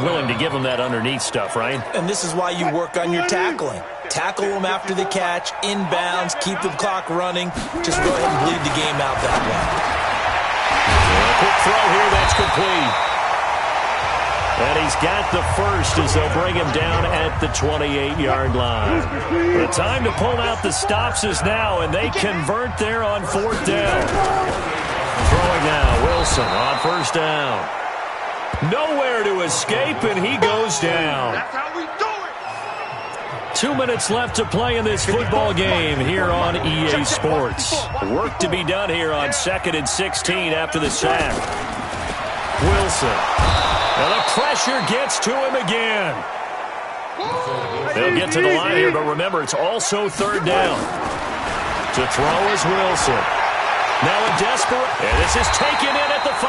Willing to give him that underneath stuff, right? And this is why you work on your tackling. Tackle them after the catch, inbounds, keep the clock running. Just go ahead and bleed the game out that way. A quick throw here, that's complete. And he's got the first as they'll bring him down at the 28-yard line. The time to pull out the stops is now, and they convert there on 4th down. Throwing now, Wilson on 1st down. Nowhere to escape, and he goes down. That's how we do it. 2 minutes left to play in this football game here on EA Sports. Work to be done here on 2nd and 16 after the sack. Wilson. And the pressure gets to him again. They'll get to the line here, but remember, it's also 3rd down. To throw is Wilson. Now a desperate, and this is taken in at the 5.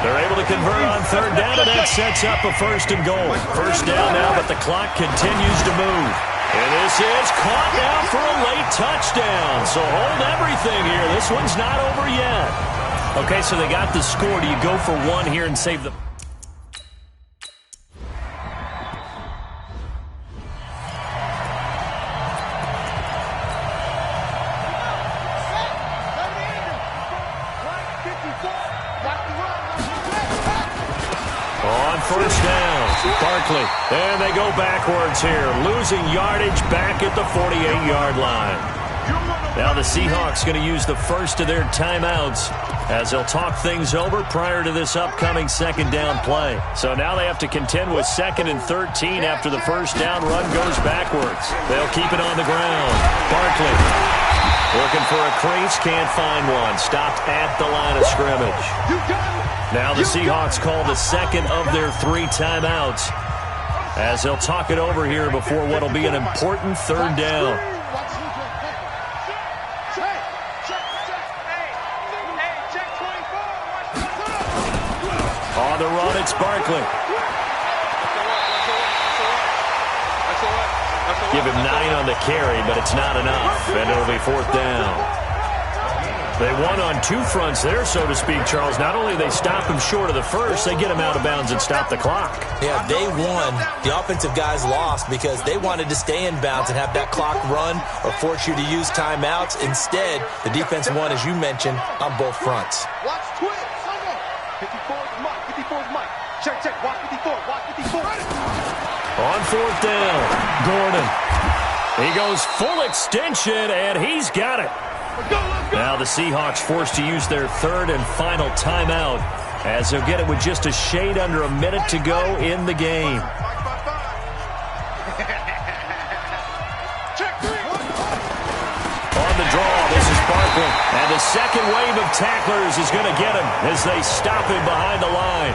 They're able to convert on 3rd down, and that sets up a 1st and goal. 1st down now, but the clock continues to move. And this is caught now for a late touchdown. So hold everything here. This one's not over yet. Okay, so they got the score. Do you go for one here and save the... On 1st down, Barkley. And they go backwards here, losing yardage back at the 48-yard line. Now the Seahawks going to use the first of their timeouts as they'll talk things over prior to this upcoming 2nd down play. So now they have to contend with 2nd and 13 after the 1st down run goes backwards. They'll keep it on the ground. Barkley looking for a crease, can't find one. Stopped at the line of scrimmage. Now the Seahawks call the 2nd of their 3 timeouts as they'll talk it over here before what will be an important 3rd down. On the run, it's Barkley. Give him 9 on the carry, but it's not enough, and it'll be 4th down. They won on two fronts there, so to speak, Charles. Not only they stop him short of the first, they get him out of bounds and stop the clock. Yeah, they won. The offensive guys lost because they wanted to stay in bounds and have that clock run or force you to use timeouts. Instead, the defense won, as you mentioned, on both fronts. Watch twitch. 54's Mike. 54's Mike. Check, check. Watch 54. Watch 54. On fourth down, Gordon. He goes full extension, and he's got it. Now the Seahawks forced to use their third and final timeout as they'll get it with just a shade under a minute to go in the game. On the draw, this is Barkley. And the second wave of tacklers is going to get him as they stop him behind the line.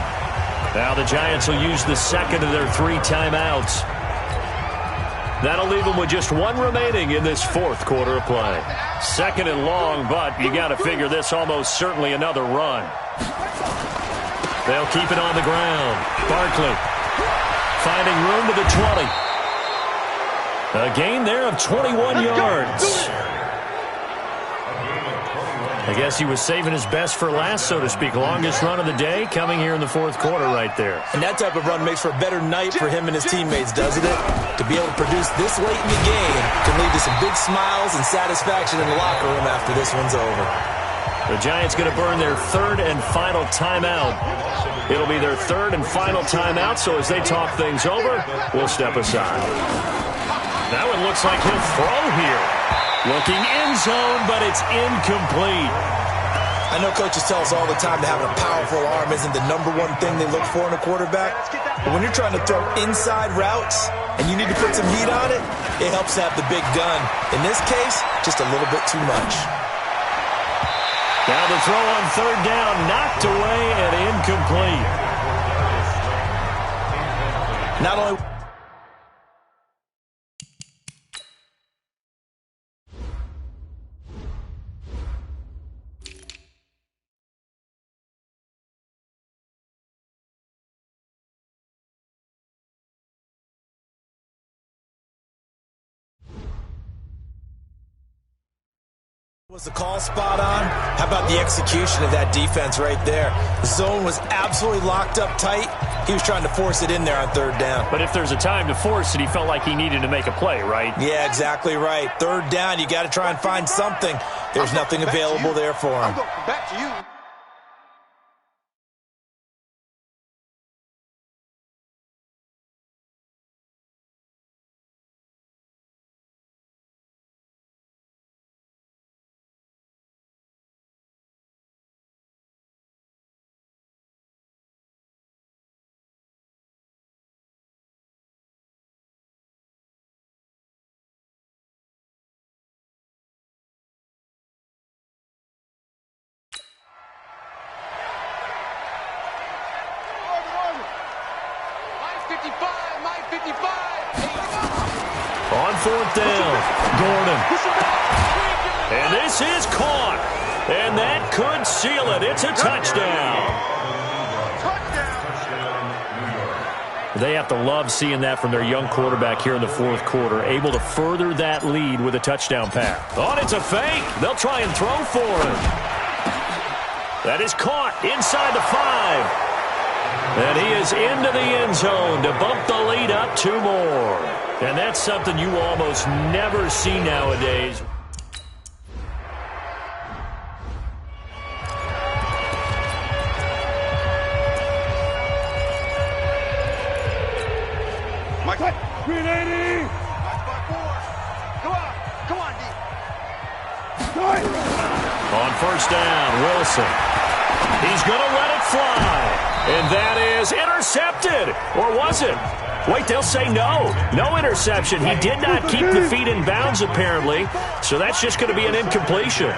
Now the Giants will use the second of their 3 timeouts. That'll leave them with just one remaining in this fourth quarter of play. Second and long, but you got to figure this almost certainly another run. They'll keep it on the ground. Barkley finding room to the 20. A gain there of 21 yards. I guess he was saving his best for last, so to speak. Longest run of the day coming here in the fourth quarter right there. And that type of run makes for a better night for him and his teammates, doesn't it? To be able to produce this late in the game can lead to some big smiles and satisfaction in the locker room after this one's over. The Giants going to burn their third and final timeout. It'll be their third and final timeout, so as they talk things over, we'll step aside. Now it looks like he'll throw here. Looking end zone, but it's incomplete. I know coaches tell us all the time that having a powerful arm isn't the number one thing they look for in a quarterback. But when you're trying to throw inside routes and you need to put some heat on it, it helps to have the big gun. In this case, just a little bit too much. Now the throw on third down, knocked away and incomplete. Not only... Was the call spot on? How about the execution of that defense right there? The zone was absolutely locked up tight. He was trying to force it in there on third down. But if there's a time to force it, he felt like he needed to make a play, right? Yeah, exactly right. Third down, you got to try and find something. There's nothing available there for him. Back to you. On fourth down, Gordon. And this is caught. And that could seal it. It's a touchdown. They have to love seeing that from their young quarterback here in the fourth quarter, able to further that lead with a touchdown pass. Oh, it's a fake. They'll try and throw for him. That is caught inside the 5. And he is into the end zone to bump the lead up 2 more. And that's something you almost never see nowadays. Mike, 380. Come on, D. On first down, Wilson. He's going to let it fly. And that is intercepted. Or was it? Wait, they'll say no. No interception. He did not keep the feet in bounds, apparently. So that's just going to be an incompletion.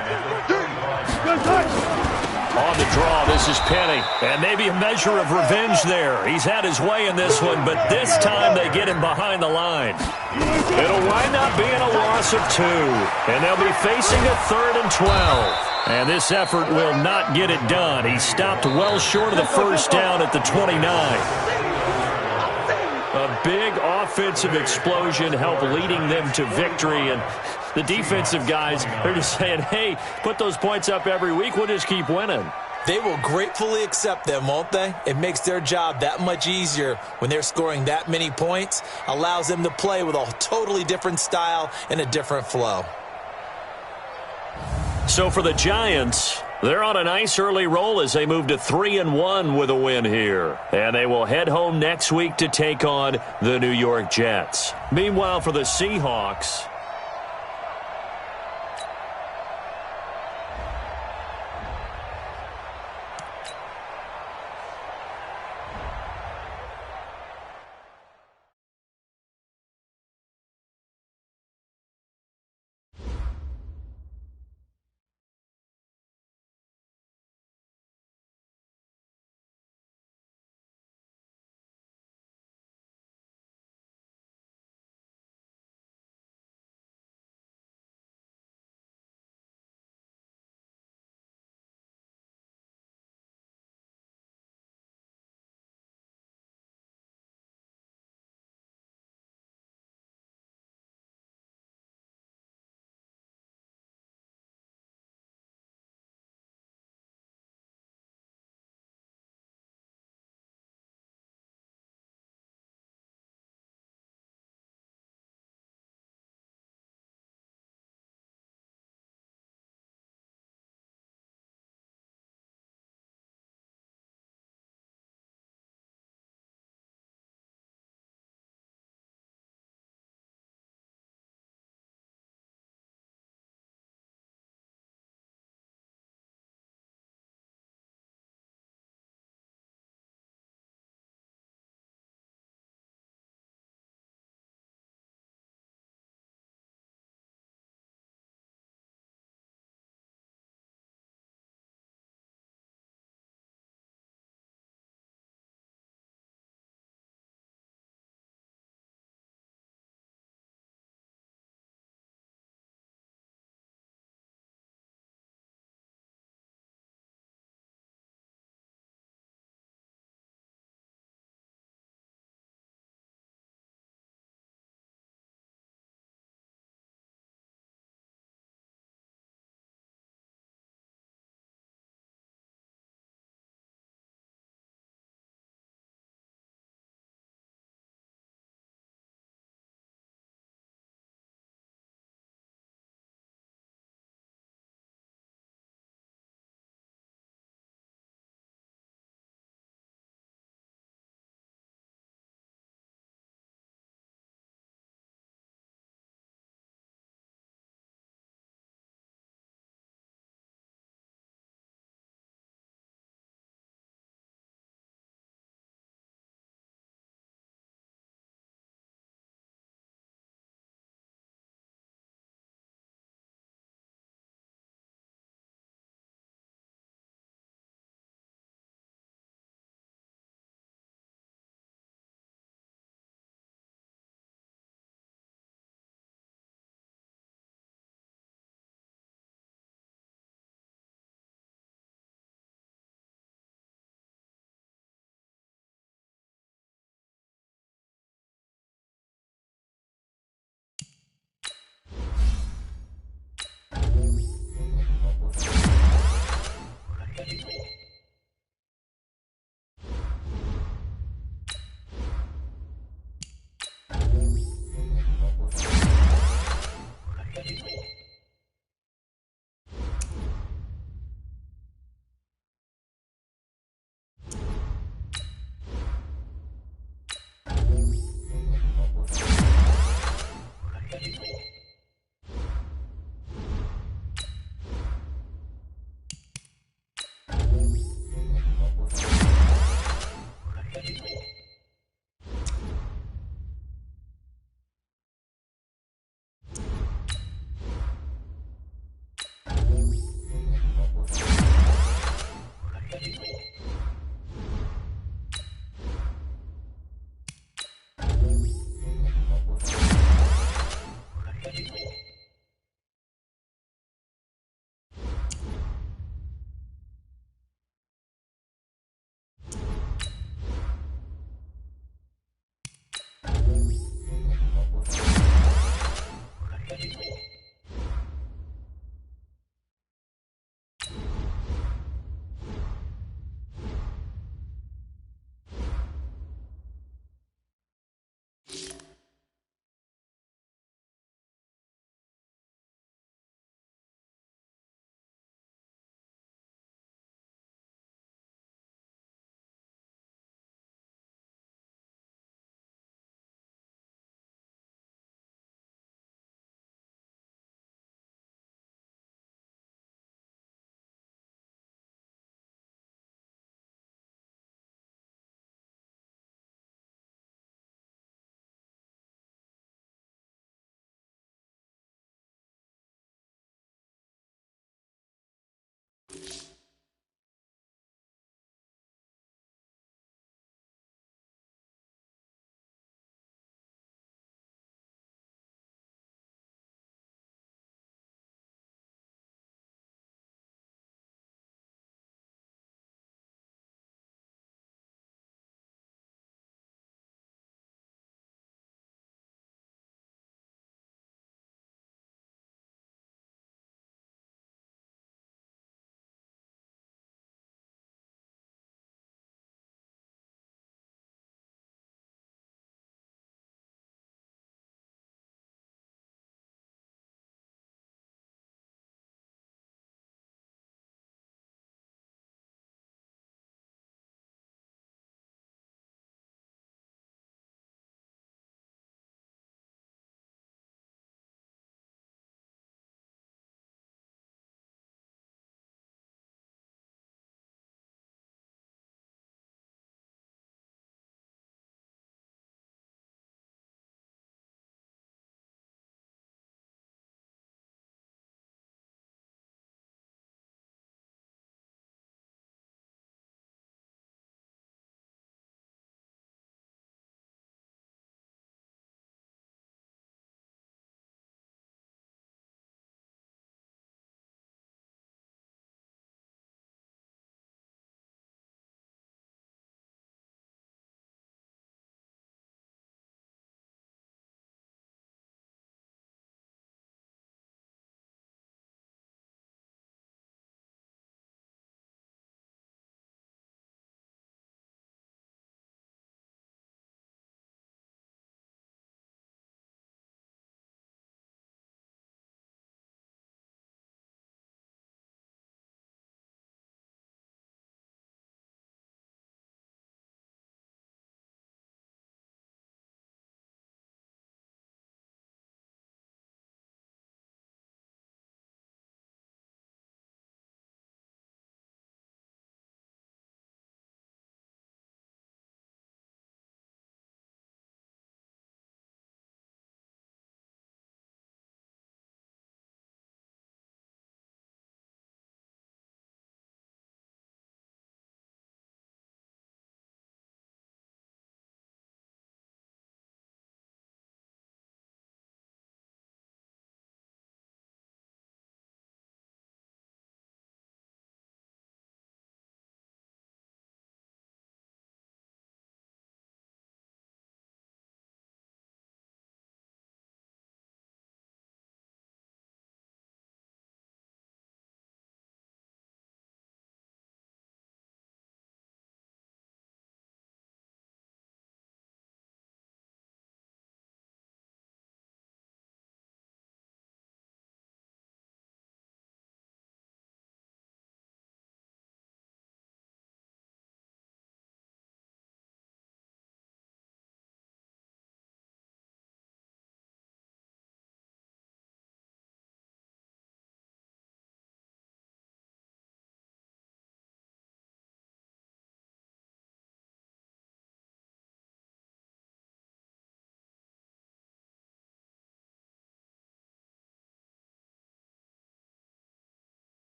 On the draw, this is Penny. And maybe a measure of revenge there. He's had his way in this one, but this time they get him behind the line. It'll wind up being a loss of 2. And they'll be facing a 3rd and 12. And this effort will not get it done. He stopped well short of the first down at the 29. A big offensive explosion help leading them to victory. And the defensive guys are just saying, hey, put those points up every week. We'll just keep winning. They will gratefully accept them, won't they? It makes their job that much easier when they're scoring that many points. Allows them to play with a totally different style and a different flow. So for the Giants, they're on a nice early roll as they move to 3-1 with a win here. And they will head home next week to take on the New York Jets. Meanwhile, for the Seahawks,